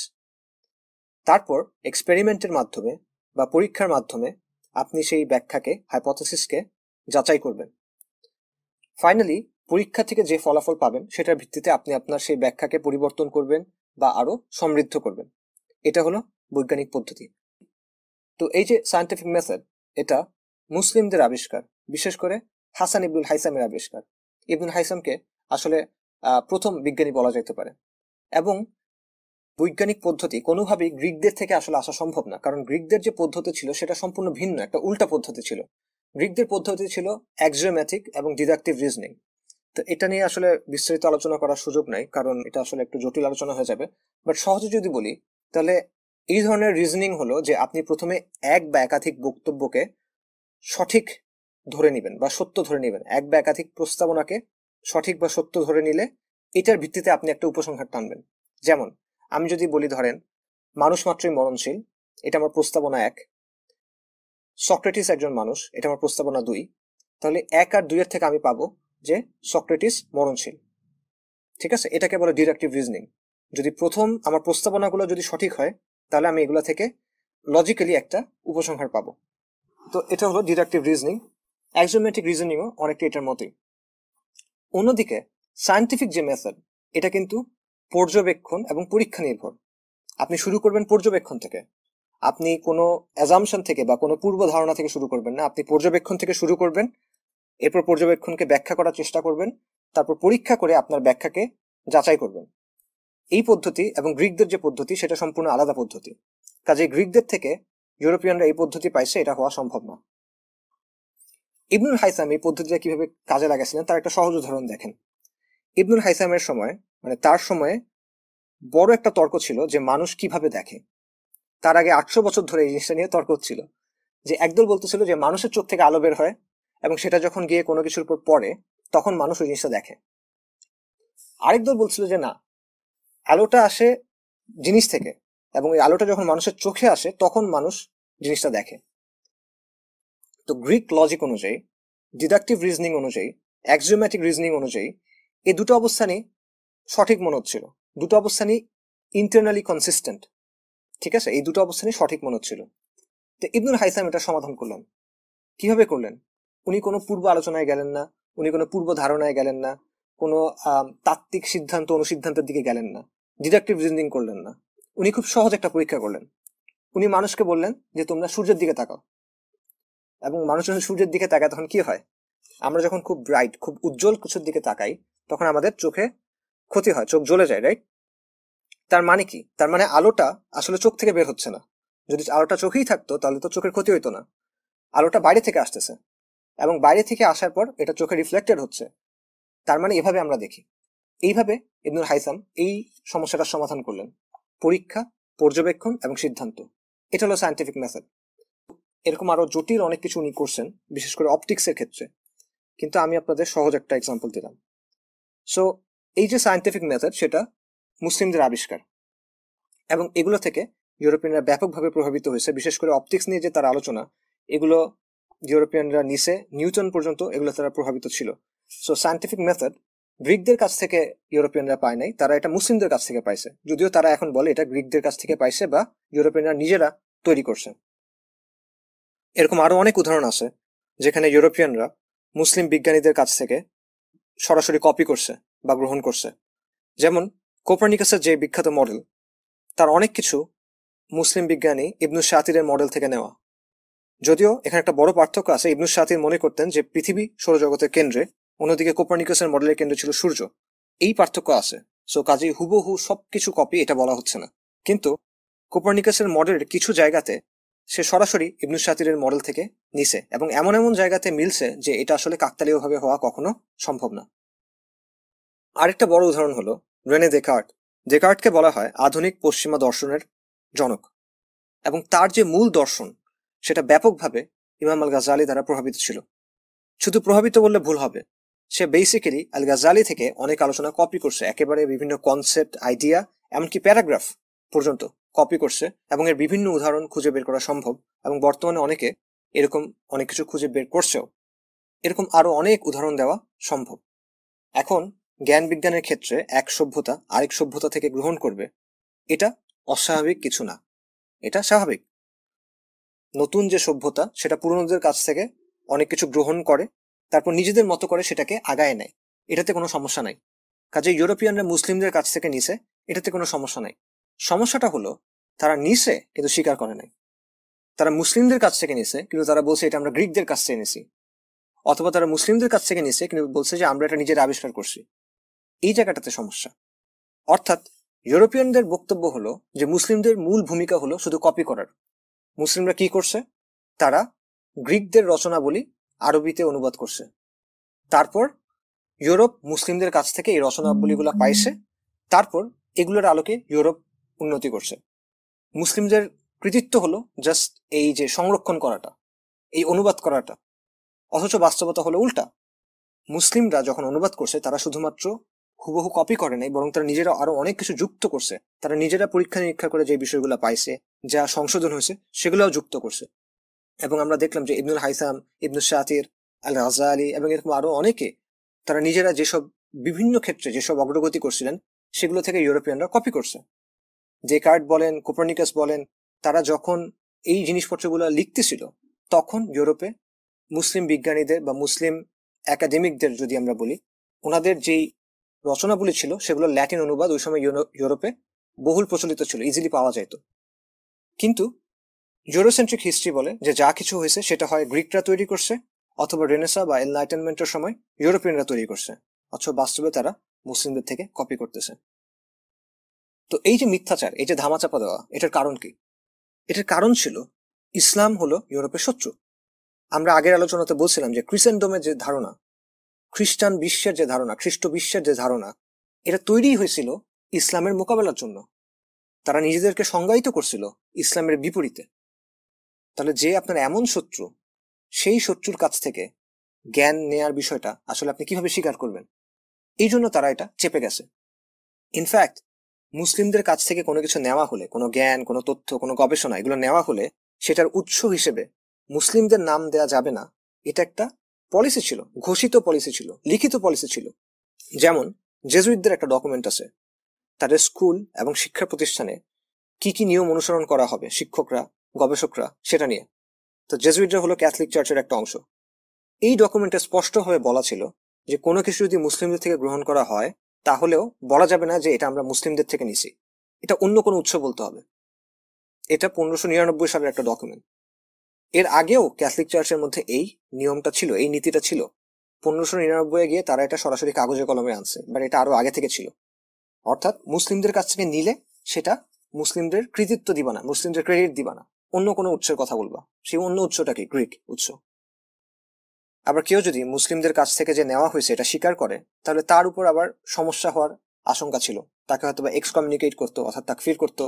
Speaker 1: তারপর এক্সপেরিমেন্টের মাধ্যমে বা পরীক্ষার মাধ্যমে আপনি সেই ব্যাখ্যাকে, হাইপোথেসিসকে যাচাই করবেন। ফাইনালি পরীক্ষা থেকে যে ফলাফল পাবেন সেটার ভিত্তিতে আপনি আপনার সেই ব্যাখ্যাকে পরিবর্তন করবেন বা আরো সমৃদ্ধ করবেন। এটা হলো বৈজ্ঞানিক পদ্ধতি। তো এই যে সায়েন্টিফিক মেথড, এটা মুসলিমদের আবিষ্কার, বিশেষ করে হাসান ইবনুল হাইসামের আবিষ্কার। ইবনুল হাইসামকে আসলে প্রথম বিজ্ঞানী বলা যেতে পারে, এবং বৈজ্ঞানিক পদ্ধতি কোনোভাবেই গ্রিকদের থেকে আসলে আসা সম্ভব না, কারণ গ্রিকদের যে পদ্ধতি ছিল সেটা সম্পূর্ণ ভিন্ন, একটা উল্টা পদ্ধতি ছিল। গ্রিকদের পদ্ধতি ছিল অ্যাক্সিওম্যাটিক এবং ডিডাকটিভ রিজনিং। তো এটা নিয়ে আসলে বিস্তারিত আলোচনা করার সুযোগ নাই, কারণ এটা আসলে একটু জটিল আলোচনা হয়ে যাবে। বাট সহজে যদি বলি, তাহলে এই ধরনের রিজনিং হলো যে আপনি প্রথমে এক বা একাধিক বক্তব্যকে সঠিক ধরে নেবেন বা সত্য ধরে নেবেন, এক বা একাধিক প্রস্তাবনাকে সঠিক বা সত্য ধরে নিলে এটার ভিত্তিতে আপনি একটা উপসংহার টানবেন। যেমন আমি যদি বলি, ধরেন মানুষ মাত্রই মরণশীল, এটা আমার প্রস্তাবনা এক। সক্রেটিস একজন মানুষ, এটা আমার প্রস্তাবনা দুই। তাহলে এক আর দুইয়ের থেকে আমি পাবো যে সক্রেটিস মরণশীল। ঠিক আছে, এটাকে বলে ডিডাকটিভ রিজনিং। যদি প্রথম আমার প্রস্তাবনাগুলো যদি সঠিক হয়, তাহলে আমি এগুলো থেকে লজিক্যালি একটা উপসংহার পাবো। তো এটা হলো ডিডাকটিভ রিজনিং। অ্যাক্সিওম্যাটিক রিজনিংও অনেকটা এটার মতোই। অন্যদিকে সায়েন্টিফিক যে মেথড, এটা কিন্তু পর্যবেক্ষণ এবং পরীক্ষা নির্ভর। আপনি শুরু করবেন পর্যবেক্ষণ থেকে, আপনি কোনো অ্যাজাম্পশন থেকে বা কোনো পূর্ব ধারণা থেকে শুরু করবেন না, আপনি পর্যবেক্ষণ থেকে শুরু করবেন, এরপর পর্যবেক্ষণকে ব্যাখ্যা করার চেষ্টা করবেন, তারপর পরীক্ষা করে আপনার ব্যাখ্যাকে যাচাই করবেন। এই পদ্ধতি এবং গ্রিকদের যে পদ্ধতি সেটা সম্পূর্ণ আলাদা পদ্ধতি। কাজে গ্রিকদের থেকে ইউরোপিয়ানরা এই পদ্ধতি পাইছে, এটা হওয়া সম্ভব না। ইবনুল হাইসাম এই পদ্ধতিটা কিভাবে কাজে লাগাইছিলেন তার একটা সহজ উদাহরণ দেখেন। ইবনুল হাইসামের সময়, মানে তার সময়ে বড় একটা তর্ক ছিল যে মানুষ কিভাবে দেখে। তার আগে 800 বছর ধরে এই জিনিসটা নিয়ে তর্ক হচ্ছিল, যে একদল বলতেছিল যে মানুষের চোখ থেকে আলো বের হয় এবং সেটা যখন গিয়ে কোনো কিছুর উপর পড়ে তখন মানুষ ওই জিনিসটা দেখে। আরেক দল বলছিল যে না, আলোটা আসে জিনিস থেকে এবং এই আলোটা যখন মানুষের চোখে আসে তখন মানুষ জিনিসটা দেখে। তো গ্রিক লজিক অনুযায়ী, ডিডাকটিভ রিজনিং অনুযায়ী, অ্যাক্সিওম্যাটিক রিজনিং অনুযায়ী এই দুটো অবস্থানই সঠিক মনে হচ্ছিল, দুটো অবস্থানই ইন্টারনালি কনসিস্টেন্ট। ঠিক আছে, এই দুটো অবস্থানই সঠিক মনে হচ্ছিল। তো ইবনুল হাইসাম এটা সমাধান করলেন। কিভাবে করলেন? উনি কোনো পূর্ব আলোচনায় গেলেন না, উনি কোনো পূর্ব ধারণায় গেলেন না, কোনো তাত্ত্বিক সিদ্ধান্ত অনুসিদ্ধান্তের দিকে গেলেন না, ডিডাকটিভ রিজনিং করলেন না। উনি খুব সহজ একটা পরীক্ষা করলেন। উনি মানুষকে বললেন যে তোমরা সূর্যের দিকে তাকাও, এবং মানুষ যখন সূর্যের দিকে তাকায় তখন কি হয়? আমরা যখন খুব ব্রাইট, খুব উজ্জ্বল কিছুর দিকে তাকাই তখন আমাদের চোখে ক্ষতি হয়, চোখ জ্বলে যায়, রাইট? তার মানে কি? তার মানে আলোটা আসলে চোখ থেকে বের হচ্ছে না। যদি আলোটা চোখেই থাকতো তাহলে তো চোখের ক্ষতি হইতো না। আলোটা বাইরে থেকে আসতেছে এবং বাইরে থেকে আসার পর এটা চোখে রিফ্লেক্টেড হচ্ছে, তার মানে এভাবে আমরা দেখি। এইভাবে ইবনুল হাইসাম এই সমস্যাটার সমাধান করলেন। পরীক্ষা, পর্যবেক্ষণ এবং সিদ্ধান্ত, এটা হলো সায়েন্টিফিক মেথড। এরকম আরো জটিল অনেক কিছু উনি করছেন, বিশেষ করে অপটিক্সের ক্ষেত্রে, কিন্তু আমি আপনাদের সহজ একটা এক্সাম্পল দিলাম। সো এই যে সায়েন্টিফিক মেথড, সেটা মুসলিমদের আবিষ্কার এবং এগুলো থেকে ইউরোপিয়ানরা ব্যাপকভাবে প্রভাবিত হয়েছে। বিশেষ করে অপটিক্স নিয়ে যে তার আলোচনা, এগুলো ইউরোপিয়ানরা নিচে নিউটন পর্যন্ত এগুলো তারা প্রভাবিত ছিল। সো সায়েন্টিফিক মেথড গ্রিকদের কাছ থেকে ইউরোপিয়ানরা পায় নাই, তারা এটা মুসলিমদের কাছ থেকে পাইছে, যদিও তারা এখন বলে এটা গ্রিকদের কাছ থেকে পাইছে বা ইউরোপিয়ানরা নিজেরা তৈরি করছে। এরকম আরো অনেক উদাহরণ আছে যেখানে ইউরোপিয়ানরা মুসলিম বিজ্ঞানীদের কাছ থেকে সরাসরি কপি করছে বা গ্রহণ করছে। যেমন কোপারনিকাসের যে বিখ্যাত মডেল, তার অনেক কিছু মুসলিম বিজ্ঞানী ইবনু শাতিরের মডেল থেকে নেওয়া। যদিও এখানে একটা বড় পার্থক্য আছে, ইবনু শাতির মনে করতেন যে পৃথিবী সৌরজগতের কেন্দ্রে, অন্যদিকে কোপারনিকাসের মডেলের কেন্দ্র ছিল সূর্য। এই পার্থক্য আছে। সো কাজেই হুবহু সবকিছু কপি এটা বলা হচ্ছে না, কিন্তু কোপারনিকাসের মডেলের কিছু জায়গাতে সে সরাসরি ইবনু শাতিরের মডেল থেকে নিছে এবং এমন এমন জায়গাতে মিলছে যে এটা আসলে কাকতালীয়ভাবে হওয়া কখনো সম্ভব না। আরেকটা বড় উদাহরণ হলো রেনে দেকার্ট। দেকার্টকে বলা হয় আধুনিক পশ্চিমা দর্শনের জনক, এবং তার যে মূল দর্শন সেটা ব্যাপকভাবে ইমাম আল গাজালি দ্বারা প্রভাবিত ছিল। শুধু প্রভাবিত বললে ভুল হবে, সে বেসিক্যালি আল গাজালি থেকে অনেক আলোচনা কপি করছে, একেবারে বিভিন্ন কনসেপ্ট, আইডিয়া, এমনকি প্যারাগ্রাফ পর্যন্ত কপি করছে, এবং এর বিভিন্ন উদাহরণ খুঁজে বের করা সম্ভব, এবং বর্তমানে অনেকে এরকম অনেক কিছু খুঁজে বের করছেও। এরকম আরো অনেক উদাহরণ দেওয়া সম্ভব। এখন জ্ঞান বিজ্ঞানের ক্ষেত্রে এক সভ্যতা আরেক সভ্যতা থেকে গ্রহণ করবে, এটা অস্বাভাবিক কিছু না, এটা স্বাভাবিক। নতুন যে সভ্যতা সেটা পুরনোদের কাছ থেকে অনেক কিছু গ্রহণ করে, তারপর নিজেদের মতো করে সেটাকে আগায় নেয়, এটাতে কোনো সমস্যা নাই। কাজে ইউরোপিয়ানরা মুসলিমদের কাছ থেকে নিছে, এটাতে কোনো সমস্যা নাই। সমস্যাটা হলো তারা নিছে কিন্তু স্বীকার করে নাই। তারা মুসলিমদের কাছ থেকে নিছে কিন্তু তারা বলছে এটা আমরা গ্রিকদের কাছ থেকে নিছি, অথবা তারা মুসলিমদের কাছ থেকে নিছে কিন্তু বলছে যে আমরা এটা নিজের আবিষ্কার করছি। এই জায়গাটাতে সমস্যা। অর্থাৎ ইউরোপিয়ানদের বক্তব্য হলো যে মুসলিমদের মূল ভূমিকা হলো শুধু কপি করার। মুসলিমরা কি করছে, তারা গ্রিকদের রচনাবলী আরবিতে অনুবাদ করছে, তারপর ইউরোপ মুসলিমদের কাছ থেকে এই রচনাবলীগুলো পাইছে, তারপর এগুলোর আলোকে ইউরোপ উন্নতি করছে। মুসলিমদের কৃতিত্ব হলো জাস্ট এই যে সংরক্ষণ করাটা, এই অনুবাদ করাটা, অথচ বাস্তবতা হলো উল্টা। মুসলিমরা যখন অনুবাদ করছে তারা শুধুমাত্র হুবহু কপি করে নাই, বরং তারা নিজেরা আরো অনেক কিছু যুক্ত করছে। তারা নিজেরা পরীক্ষা নিরীক্ষা করে যে বিষয়গুলো পাইছে, যা সংশোধন হয়েছে, সেগুলোও যুক্ত করছে। এবং আমরা দেখলাম যে ইবনুল হাইসাম, ইবনুল শাতির, আল গাজালি এবং এরকম আরো অনেকে তারা নিজেরা যেসব বিভিন্ন ক্ষেত্রে যেসব অগ্রগতি করছিলেন সেগুলো থেকে ইউরোপিয়ানরা কপি করছে। ডেকার্ট বলেন, কোপার্নিকাস বলেন, তারা যখন এই জিনিসপত্রগুলো লিখতেছিল তখন ইউরোপে মুসলিম বিজ্ঞানীদের বা মুসলিম একাডেমিকদের যদি আমরা বলি, ওনাদের যেই রচনাবলী ছিল সেগুলো ল্যাটিন অনুবাদ ওই সময় ইউরোপে বহুল প্রচলিত ছিল, ইজিলি পাওয়া যেত। কিন্তু ইউরোসেন্ট্রিক হিস্ট্রি বলে যে যা কিছু হয়েছে সেটা হয় গ্রিকরা তৈরি করছে, অথবা রেনেসা বা এনলাইটেনমেন্টের সময় ইউরোপিয়ানরা তৈরি করছে, অথবা বাস্তবে তারা মুসলিমদের থেকে কপি করতেছে। তো এই যে মিথ্যাচার, এই যে ধামাচাপা দেওয়া, এটার কারণ কি? এটার কারণ ছিল ইসলাম হলো ইউরোপের শত্রু। আমরা আগের আলোচনাতে বলছিলাম যে ক্রিসেন্ডমের যে ধারণা, খ্রিস্টান বিশ্বের যে ধারণা, খ্রিস্ট বিশ্বের যে ধারণা, এটা তৈরি হয়েছিল ইসলামের মোকাবেলার জন্য। তারা নিজেদেরকে সংজ্ঞায়িত করছিল ইসলামের বিপরীতে। তাহলে যে আপনার এমন শত্রু, সেই শত্রুর কাছ থেকে জ্ঞান নেয়ার বিষয়টা আসলে আপনি কিভাবে স্বীকার করবেন? এই জন্য তারা এটা চেপে গেছে। ইনফ্যাক্ট মুসলিমদের কাছ থেকে কোনো কিছু নেওয়া হলে, কোনো জ্ঞান, কোনো তথ্য, কোনো গবেষণা এগুলো নেওয়া হলে সেটার উৎস হিসেবে মুসলিমদের নাম দেয়া যাবে না। এটা একটা পলিসি ছিল, ঘোষিত পলিসি ছিল, লিখিত পলিসি ছিল। যেমন জেজুইটদের একটা ডকুমেন্ট আছে, তাদের স্কুল এবং শিক্ষা প্রতিষ্ঠানে কি কি নিয়ম অনুসরণ করা হবে শিক্ষকরা, গবেষকরা, সেটা নিয়ে। তো জেজুইটরা হলো ক্যাথলিক চার্চের একটা অংশ। এই ডকুমেন্টে স্পষ্টভাবে বলা ছিল যে কোনো কিছু যদি মুসলিমদের থেকে গ্রহণ করা হয় তাহলেও বলা যাবে না যে এটা আমরা মুসলিমদের থেকে নিছি, এটা অন্য কোনো উৎস বলতে হবে। এটা 1599 সালের একটা ডকুমেন্ট। এর আগেও ক্যাথলিক চার্চের মধ্যে এই নিয়মটা ছিল, এই নীতিটা ছিল। 1599 গিয়ে তারা এটা সরাসরি কাগজে কলমে আনছে, বাট এটা আরো আগে থেকে ছিল। অর্থাৎ মুসলিমদের কাছ থেকে নিলে সেটা মুসলিমদের কৃতিত্ব দিবা না, মুসলিমদের ক্রেডিট দিবা না, অন্য কোনো উৎসের কথা বলবা। সেই অন্য উৎসটা কি? গ্রিক উৎস। আবার কেউ যদি মুসলিমদের কাছ থেকে যে নেওয়া হয়েছে এটা স্বীকার করে, তাহলে তার উপর আবার সমস্যা হওয়ার আশঙ্কা ছিল। তাকে হয়তো বা এক্সকমিউনিকেট করতো, অর্থাৎ তাকফির করতো,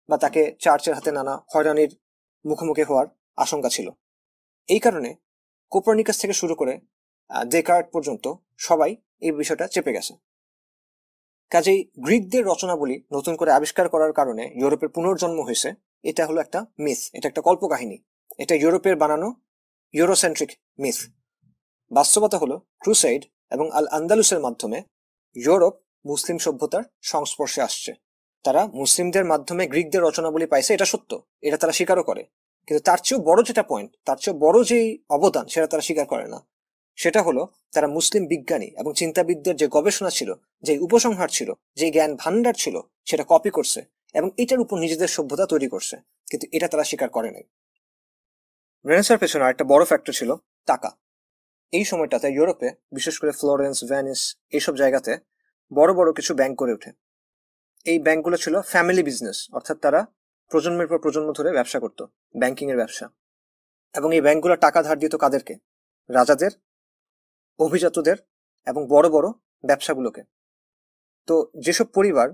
Speaker 1: বা তাকে চার্চের হাতে নানা হয়রানির মুখোমুখি হওয়ার আশঙ্কা ছিল। এই কারণে কোপার্নিকাস থেকে শুরু করে ডেকার্ট পর্যন্ত সবাই এই বিষয়টা চেপে গেছে। কাজেই গ্রিকদের রচনাবলী নতুন করে আবিষ্কার করার কারণে ইউরোপের পুনর্জন্ম হয়েছে, এটা হলো একটা মিথ, এটা একটা কল্পকাহিনী। এটা ইউরোপের বানানো ইউরোসেন্ট্রিক মিথ। বাস্তবতা হলো ক্রুসেড এবং আল আন্দালুসের মাধ্যমে ইউরোপ মুসলিম সভ্যতার সংস্পর্শে আসছে। তারা মুসলিমদের মাধ্যমে গ্রিকদের রচনাবলী পাইছে, এটা সত্য, এটা তারা স্বীকারও করে। কিন্তু তার চেয়েও বড় যেটা পয়েন্ট, তার চেয়েও বড় যেই অবদান, সেটা তারা স্বীকার করে না। সেটা হলো তারা মুসলিম বিজ্ঞানী এবং চিন্তাবিদদের যে গবেষণা ছিল, যে উপসংহার ছিল, যে জ্ঞান ভান্ডার ছিল, সেটা কপি করছে এবং এটার উপর নিজেদের সভ্যতা তৈরি করছে। কিন্তু এটা তারা স্বীকার করে নাই। রেনেসার পেছনে আরেকটা বড় ফ্যাক্টর ছিল টাকা। এই সময়টাতে ইউরোপে, বিশেষ করে ফ্লোরেন্স, ভেনিস, এইসব জায়গাতে বড় বড় কিছু ব্যাংক গড়ে ওঠে। এই ব্যাংকগুলো ছিল ফ্যামিলি বিজনেস, অর্থাৎ তারা প্রজন্মের পর প্রজন্ম ধরে ব্যবসা করত, ব্যাংকিং এর ব্যবসা। এবং এই ব্যাংকগুলো টাকা ধার দিত কাদেরকে? রাজাদের, অভিজাতদের এবং বড় বড় ব্যবসাগুলোকে। তো যেসব পরিবার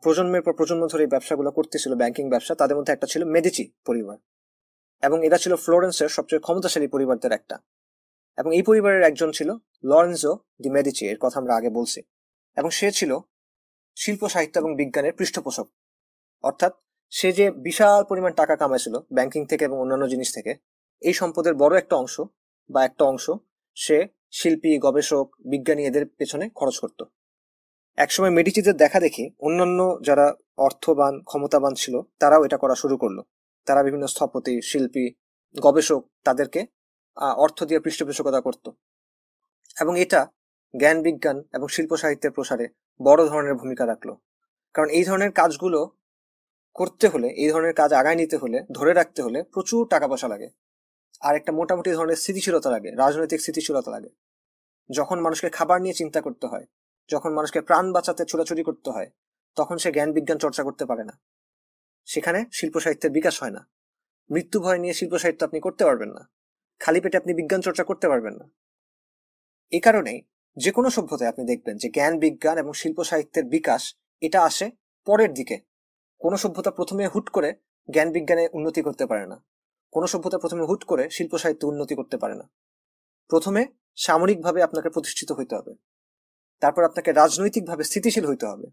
Speaker 1: প্রজন্মের পর প্রজন্ম ধরে এই ব্যবসাগুলো করতেছিল, ব্যাংকিং ব্যবসা, তাদের মধ্যে একটা ছিল মেডিচি পরিবার, এবং এরা ছিল ফ্লোরেন্সের সবচেয়ে ক্ষমতাশালী পরিবারদের একটা। এবং এই পরিবারের একজন ছিল লরেন্জো দি মেডিচি, এর কথা আমরা আগে বলছি। এবং সে ছিল শিল্প, সাহিত্য এবং বিজ্ঞানের পৃষ্ঠপোষক। অর্থাৎ সে যে বিশাল পরিমাণ টাকা কামাইছিল ব্যাংকিং থেকে এবং অন্যান্য জিনিস থেকে, এই সম্পদের বড় একটা অংশ বা একটা অংশ সে শিল্পী, গবেষক, বিজ্ঞানী এদের পেছনে খরচ করত। একসময় মেডিচিদের দেখা দেখি অন্যান্য যারা অর্থবান, ক্ষমতাবান ছিল, তারাও এটা করা শুরু করলো। তারা বিভিন্ন স্থপতি, শিল্পী, গবেষক, তাদেরকে অর্থ দিয়ে পৃষ্ঠপোষকতা করত। এবং এটা জ্ঞান, বিজ্ঞান এবং শিল্প সাহিত্যের প্রসারে বড় ধরনের ভূমিকা রাখলো। কারণ এই ধরনের কাজগুলো করতে হলে, এই ধরনের কাজ আগায় নিতে হলে, ধরে রাখতে হলে প্রচুর টাকা পয়সা লাগে, আর একটা মোটামুটি ধরনের স্থিতিশীলতা লাগে, রাজনৈতিক স্থিতিশীলতা লাগে। যখন মানুষকে খাবার নিয়ে চিন্তা করতে হয়, যখন মানুষকে প্রাণ বাঁচাতে ছোটাছুটি করতে হয়, তখন সে জ্ঞান বিজ্ঞান চর্চা করতে পারে না, সেখানে শিল্প সাহিত্যের বিকাশ হয় না। মৃত্যু ভয় নিয়ে শিল্প সাহিত্য আপনি করতে পারবেন না, খালি পেটে আপনি বিজ্ঞান চর্চা করতে পারবেন না। এই কারণেই যে কোনো সভ্যতায় আপনি দেখবেন যে জ্ঞান বিজ্ঞান এবং শিল্প সাহিত্যের বিকাশ এটা আসে পরের দিকে। কোনো সভ্যতা প্রথমে হুট করে জ্ঞান বিজ্ঞানে উন্নতি করতে পারে না, কোনো সভ্যতা প্রথমে হুট করে শিল্প সাহিত্য উন্নতি করতে পারে না। প্রথমে সামরিকভাবে আপনাকে প্রতিষ্ঠিত হইতে হবে, তারপর আপনাকে রাজনৈতিকভাবে স্থিতিশীল হইতে হবে।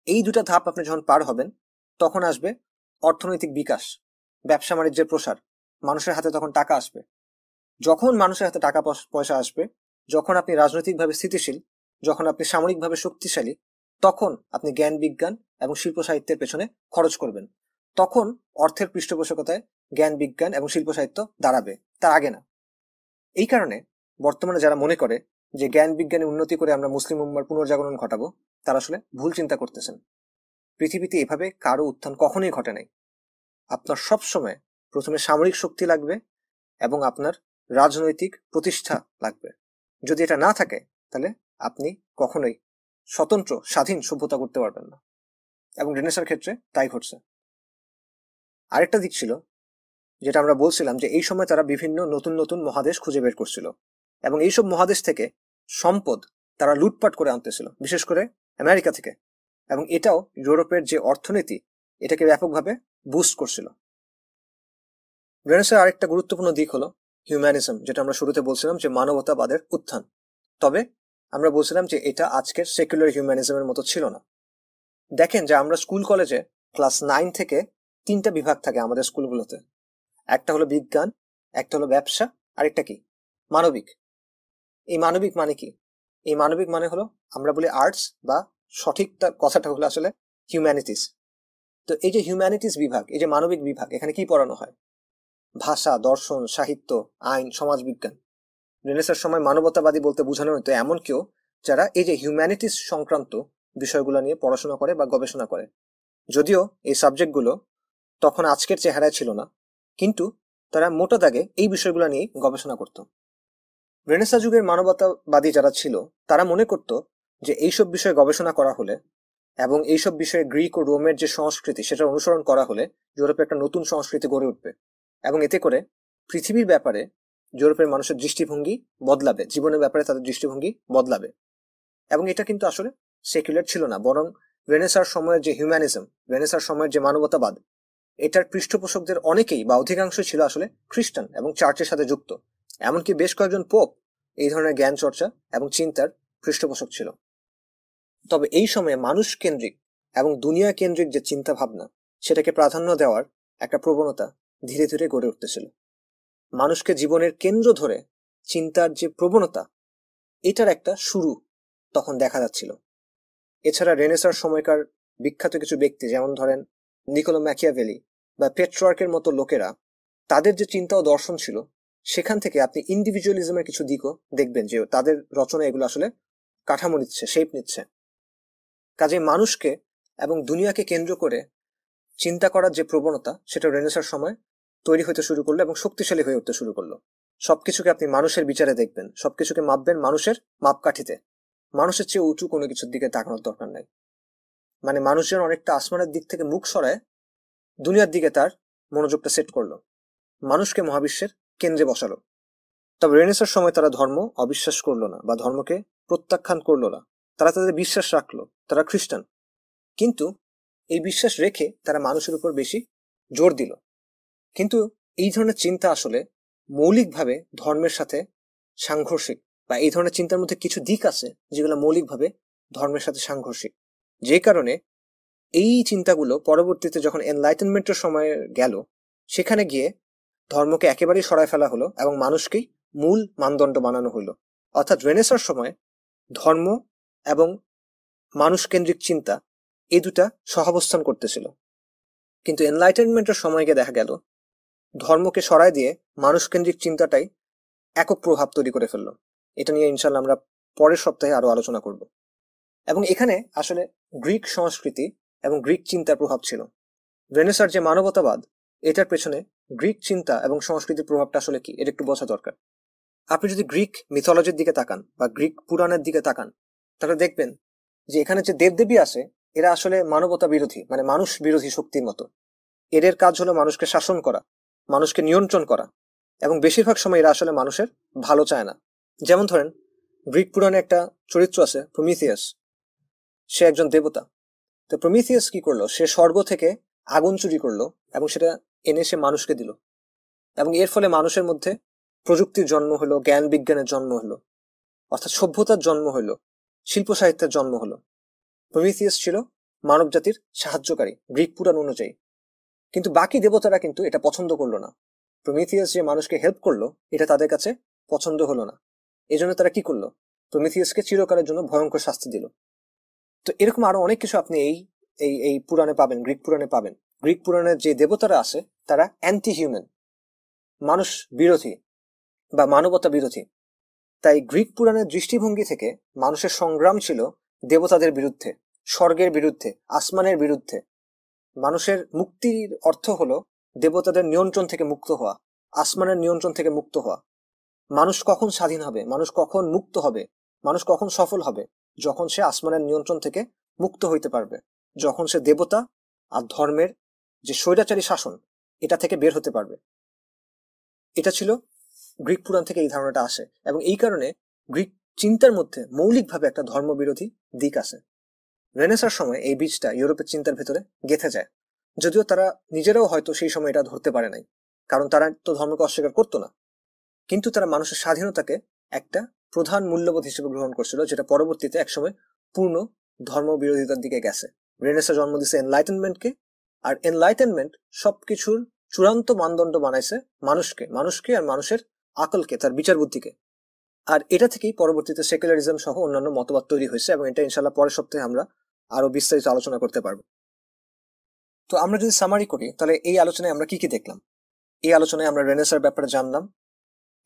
Speaker 1: এই দুটা ধাপ আপনি যখন পার হবেন তখন আসবে অর্থনৈতিক বিকাশ, ব্যবসা বাণিজ্যের প্রসার, মানুষের হাতে তখন টাকা আসবে। যখন মানুষের হাতে টাকা পয়সা আসবে, যখন আপনি রাজনৈতিকভাবে স্থিতিশীল, যখন আপনি সামরিকভাবে শক্তিশালী, তখন আপনি জ্ঞান বিজ্ঞান এবং শিল্প সাহিত্যের পেছনে খরচ করবেন। তখন অর্থের পৃষ্ঠপোষকতায় জ্ঞান বিজ্ঞান এবং শিল্প সাহিত্য দাঁড়াবে, তার আগে না। এই কারণে বর্তমানে যারা মনে করে যে জ্ঞান বিজ্ঞানে উন্নতি করে আমরা মুসলিম উম্মার পুনর্জাগরণ ঘটাবো, তারা আসলে ভুল চিন্তা করতেছেন। পৃথিবীতে এভাবে কারো উত্থান কখনোই ঘটে নাই। আপনার সব সময় প্রথমে সামরিক শক্তি লাগবে এবং আপনার রাজনৈতিক প্রতিষ্ঠা লাগবে। যদি এটা না থাকে তাহলে আপনি কখনোই স্বতন্ত্র স্বাধীন সভ্যতা করতে পারবেন না, এবং রেনেসাঁর ক্ষেত্রে তাই ঘটছে। আরেকটা দিক ছিল যেটা আমরা বলছিলাম যে এই সময় তারা বিভিন্ন নতুন নতুন মহাদেশ খুঁজে বের করছিল, এবং এইসব মহাদেশ থেকে সম্পদ তারা লুটপাট করে আনতেছিল, বিশেষ করে আমেরিকা থেকে, এবং এটাও ইউরোপের যে অর্থনীতি এটাকে ব্যাপকভাবে বুস্ট করছিল। রেনেসাঁর আরেকটা গুরুত্বপূর্ণ দিক হলো হিউম্যানিজম, যেটা আমরা শুরুতে বলছিলাম যে মানবতাবাদের উত্থান। তবে আমরা বলছিলাম যে এটা আজকের সেকুলার হিউম্যানিজমের মতো ছিল না। দেখেন যে আমরা স্কুল কলেজে ক্লাস 9 থেকে 3টা বিভাগ থাকে আমাদের স্কুলগুলোতে। একটা হলো বিজ্ঞান, একটা হলো ব্যবসা, আরেকটা কি মানবিক। এই মানবিক মানে কি? এই মানবিক মানে হলো আমরা বলি আর্টস, বা সঠিকটা কথাটা হলো আসলে হিউম্যানিটিস। তো এই যে হিউম্যানিটিস বিভাগ, এই যে মানবিক বিভাগ, এখানে কি পড়ানো হয়? ভাষা, দর্শন, সাহিত্য, আইন, সমাজবিজ্ঞান। রেনেসাঁর সময় মানবতাবাদী বলতে বোঝানো হতো এমন কেউ যারা এই যে হিউম্যানিটিস সংক্রান্ত বিষয়গুলো নিয়ে পড়াশোনা করে বা গবেষণা করে। যদিও এই সাবজেক্টগুলো তখন আজকের চেহারায় ছিল না, কিন্তু তারা মোটা দাগে এই বিষয়গুলো নিয়ে গবেষণা করত। রেনেসাঁ যুগের মানবতাবাদী যারা ছিল তারা মনে করত যে এইসব বিষয়ে গবেষণা করা হলে এবং এইসব বিষয়ে গ্রিক ও রোমের যে সংস্কৃতি সেটা অনুসরণ করা হলে ইউরোপে একটা নতুন সংস্কৃতি গড়ে উঠবে, এবং এতে করে পৃথিবীর ব্যাপারে ইউরোপের মানুষের দৃষ্টিভঙ্গি বদলাবে, জীবনের ব্যাপারে তাদের দৃষ্টিভঙ্গি বদলাবে। এবং এটা কিন্তু আসলে সেকুলার ছিল না, বরং রেনেসাঁর সময়ের যে হিউম্যানিজম, রেনেসাঁর সময়ের যে মানবতাবাদ, এটার পৃষ্ঠপোষকদের অনেকেই বা অধিকাংশই ছিল আসলে খ্রিস্টান এবং চার্চের সাথে যুক্ত। এমনকি বেশ কয়েকজন পোপ এই ধরনের জ্ঞান চর্চা এবং চিন্তার পৃষ্ঠপোষক ছিল। তবে এই সময়ে মানুষ কেন্দ্রিক এবং দুনিয়া কেন্দ্রিক যে চিন্তা ভাবনা, সেটাকে প্রাধান্য দেওয়ার একটা প্রবণতা ধীরে ধীরে গড়ে উঠতেছিল। মানুষকে জীবনের কেন্দ্র ধরে চিন্তার যে প্রবণতা, এটার একটা শুরু তখন দেখা যাচ্ছিল। এছাড়া রেনেসাঁর সময়কার বিখ্যাত কিছু ব্যক্তি, যেমন ধরেন নিকোলো ম্যাকিয়াভেলি বা পেট্রোয়ার্কের মতো লোকেরা, তাদের যে চিন্তা ও দর্শন ছিল সেখান থেকে আপনি ইন্ডিভিজুয়ালিজমের কিছু দিকও দেখবেন যে তাদের রচনা এগুলো আসলে কাঠামো নিচ্ছে, শেপ নিচ্ছে। কাজে মানুষকে এবং দুনিয়াকে কেন্দ্র করে চিন্তা করার যে প্রবণতা, সেটা রেনেসাঁর সময় তৈরি হতে শুরু করলো এবং শক্তিশালী হয়ে উঠতে শুরু করলো। সবকিছুকে আপনি মানুষের বিচারে দেখবেন, সবকিছুকে মাপবেন মানুষের মাপকাঠিতে। মানুষের চেয়ে উঁচু কোনো কিছুর দিকে তাকানোর দরকার নাই। মানে মানুষ যেন অনেকটা আসমানের দিক থেকে মুখ সরায় দুনিয়ার দিকে তার মনোযোগটা সেট করলো, মানুষকে মহাবিশ্বের কেন্দ্রে বসালো। তবে রেনেসাঁর সময় তারা ধর্ম অবিশ্বাস করলো না বা ধর্মকে প্রত্যাখ্যান করলো না, তারা তাদের বিশ্বাস রাখলো, তারা খ্রিস্টান। কিন্তু এই বিশ্বাস রেখে তারা মানুষের উপর বেশি জোর দিল। কিন্তু এই ধরনের চিন্তা আসলে মৌলিকভাবে ধর্মের সাথে সাংঘর্ষিক, বা এই ধরনের চিন্তার মধ্যে কিছু দিক আছে যেগুলো মৌলিকভাবে ধর্মের সাথে সাংঘর্ষিক। যে কারণে এই চিন্তাগুলো পরবর্তীতে যখন এনলাইটেনমেন্টের সময় গেল, সেখানে গিয়ে ধর্মকে একেবারেই সরায় ফেলা হলো এবং মানুষকেই মূল মানদণ্ড বানানো হলো। অর্থাৎ রেনেসাঁর সময় ধর্ম এবং মানুষ কেন্দ্রিক চিন্তা এই দুটা সহাবস্থান করতেছিল। কিন্তু এনলাইটেনমেন্টের সময় গিয়ে দেখা গেল ধর্মকে সরায় দিয়ে মানুষ কেন্দ্রিক চিন্তাটাই একক প্রভাব তৈরি করে ফেললো। এটা নিয়ে ইনশাল্লাহ আমরা পরের সপ্তাহে আরো আলোচনা করব। এবং এখানে আসলে গ্রিক সংস্কৃতি এবং গ্রিক চিন্তার প্রভাব ছিল। রেনেসাঁর যে মানবতাবাদ, এটার পেছনে গ্রিক চিন্তা এবং সংস্কৃতির প্রভাবটা আসলে কি, এটা একটু বোঝা দরকার। আপনি যদি গ্রিক মিথোলজির দিকে তাকান বা গ্রিক পুরাণের দিকে তাকান, তাহলে দেখবেন যে এখানে যে দেবদেবী আছে এরা আসলে মানবতা বিরোধী, মানে মানুষ বিরোধী শক্তির মতো। এদের কাজ হলো মানুষকে শাসন করা, মানুষকে নিয়ন্ত্রণ করা, এবং বেশিরভাগ সময় এরা আসলে মানুষের ভালো চায় না। যেমন ধরেন, গ্রিক পুরাণে একটা চরিত্র আছে প্রমিথিয়াস। সে একজন দেবতা। তো প্রমিথিয়াস কি করলো, সে স্বর্গ থেকে আগুন চুরি করলো এবং সেটা এনে সে মানুষকে দিল, এবং এর ফলে মানুষের মধ্যে প্রযুক্তির জন্ম হলো, জ্ঞান বিজ্ঞানের জন্ম হলো, অর্থাৎ সভ্যতার জন্ম হলো, শিল্প সাহিত্যের জন্ম হলো। প্রমিথিয়াস ছিল মানব জাতির সাহায্যকারী গ্রিক পুরাণ অনুযায়ী। কিন্তু বাকি দেবতারা কিন্তু এটা পছন্দ করলো না। প্রমিথিয়াস যে মানুষকে হেল্প করলো, এটা তাদের কাছে পছন্দ হলো না। এই জন্য তারা কি করলো, প্রমিথিয়াসকে চিরকালের জন্য ভয়ঙ্কর শাস্তি দিল। তো এরকম আরো অনেক কিছু আপনি এই এই এই পুরাণে পাবেন, গ্রিক পুরাণে পাবেন। গ্রিক পুরাণের যে দেবতারা আছে তারা অ্যান্টি হিউম্যান, মানুষ বিরোধী বা মানবতা বিরোধী। তাই গ্রিক পুরাণের দৃষ্টিভঙ্গি থেকে মানুষের সংগ্রাম ছিল দেবতাদের বিরুদ্ধে, স্বর্গের বিরুদ্ধে, আসমানের বিরুদ্ধে। মানুষের মুক্তির অর্থ হলো দেবতাদের নিয়ন্ত্রণ থেকে মুক্ত হওয়া, আসমানের নিয়ন্ত্রণ থেকে মুক্ত হওয়া। মানুষ কখন স্বাধীন হবে, মানুষ কখন মুক্ত হবে, মানুষ কখন সফল হবে, যখন সে আসমানের নিয়ন্ত্রণ থেকে মুক্ত হইতে পারবে, যখন সে দেবতা আর ধর্মের যে স্বৈরাচারী শাসন, এটা থেকে বের হতে পারবে। এটা ছিল গ্রিক পুরাণ থেকে এই ধারণাটা আসে, এবং এই কারণে গ্রিক চিন্তার মধ্যে মৌলিকভাবে একটা ধর্মবিরোধী দিক আছে। রেনেসার সময় এই বীজটা ইউরোপের চিন্তার ভেতরে গেঁথে যায়, যদিও তারা নিজেরাও হয়তো সেই সময় এটা ধরতে পারে নাই, কারণ তারা তো ধর্মকে অস্বীকার করতো না। কিন্তু তারা মানুষের স্বাধীনতাকে একটা প্রধান মূল্যবোধ হিসেবে গ্রহণ করছিল, যেটা পরবর্তীতে একসময় পূর্ণ ধর্ম বিরোধিতার দিকে গেছে। রেনেসা জন্ম দিছে এনলাইটেনমেন্টকে, আর এনলাইটেনমেন্ট সবকিছুর চূড়ান্ত মানদণ্ড বানাইছে মানুষকে, মানুষকে আর মানুষের আকলকে, তার বিচার বুদ্ধিকে। আর এটা থেকেই পরবর্তীতে সেকুলারিজম সহ অন্যান্য মতবাদ তৈরি হয়েছে, এবং এটা ইনশাল্লাহ পরের সপ্তাহে আমরা আরো বিস্তারিত আলোচনা করতে পারবো। তো আমরা যদি সামারি করি, তাহলে এই আলোচনায় আমরা কি কি দেখলাম? এই আলোচনায় আমরা রেনেসার ব্যাপারে জানলাম,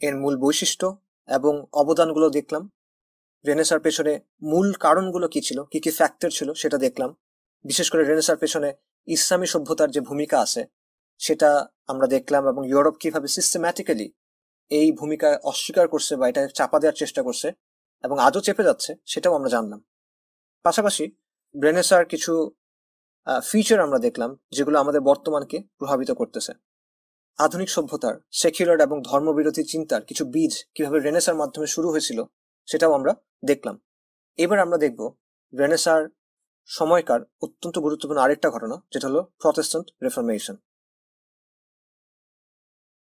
Speaker 1: এর মূল বৈশিষ্ট্য এবং অবদানগুলো দেখলাম। রেনেসার পেছনে মূল কারণগুলো কি ছিল, কি কি ফ্যাক্টর ছিল সেটা দেখলাম। বিশেষ করে রেনেসার পেছনে ইসলামী সভ্যতার যে ভূমিকা আছে সেটা আমরা দেখলাম, এবং ইউরোপ কিভাবে সিস্টেম্যাটিক্যালি এই ভূমিকা অস্বীকার করছে বা এটা চাপা দেওয়ার চেষ্টা করছে এবং আজও চেপে যাচ্ছে, সেটাও আমরা জানলাম। পাশাপাশি রেনেসার কিছু ফিচার আমরা দেখলাম যেগুলো আমাদের বর্তমানকে প্রভাবিত করতেছে। আধুনিক সভ্যতার সেকুলার এবং ধর্মবিরোধী চিন্তার কিছু বীজ কিভাবে রেনেসার মাধ্যমে শুরু হয়েছিল সেটাও আমরা দেখলাম। এবার আমরা দেখব রেনেসার সময়কার অত্যন্ত গুরুত্বপূর্ণ আরেকটা ঘটনা, যেটা হলো প্রটেস্ট্যান্ট রিফর্মেশন।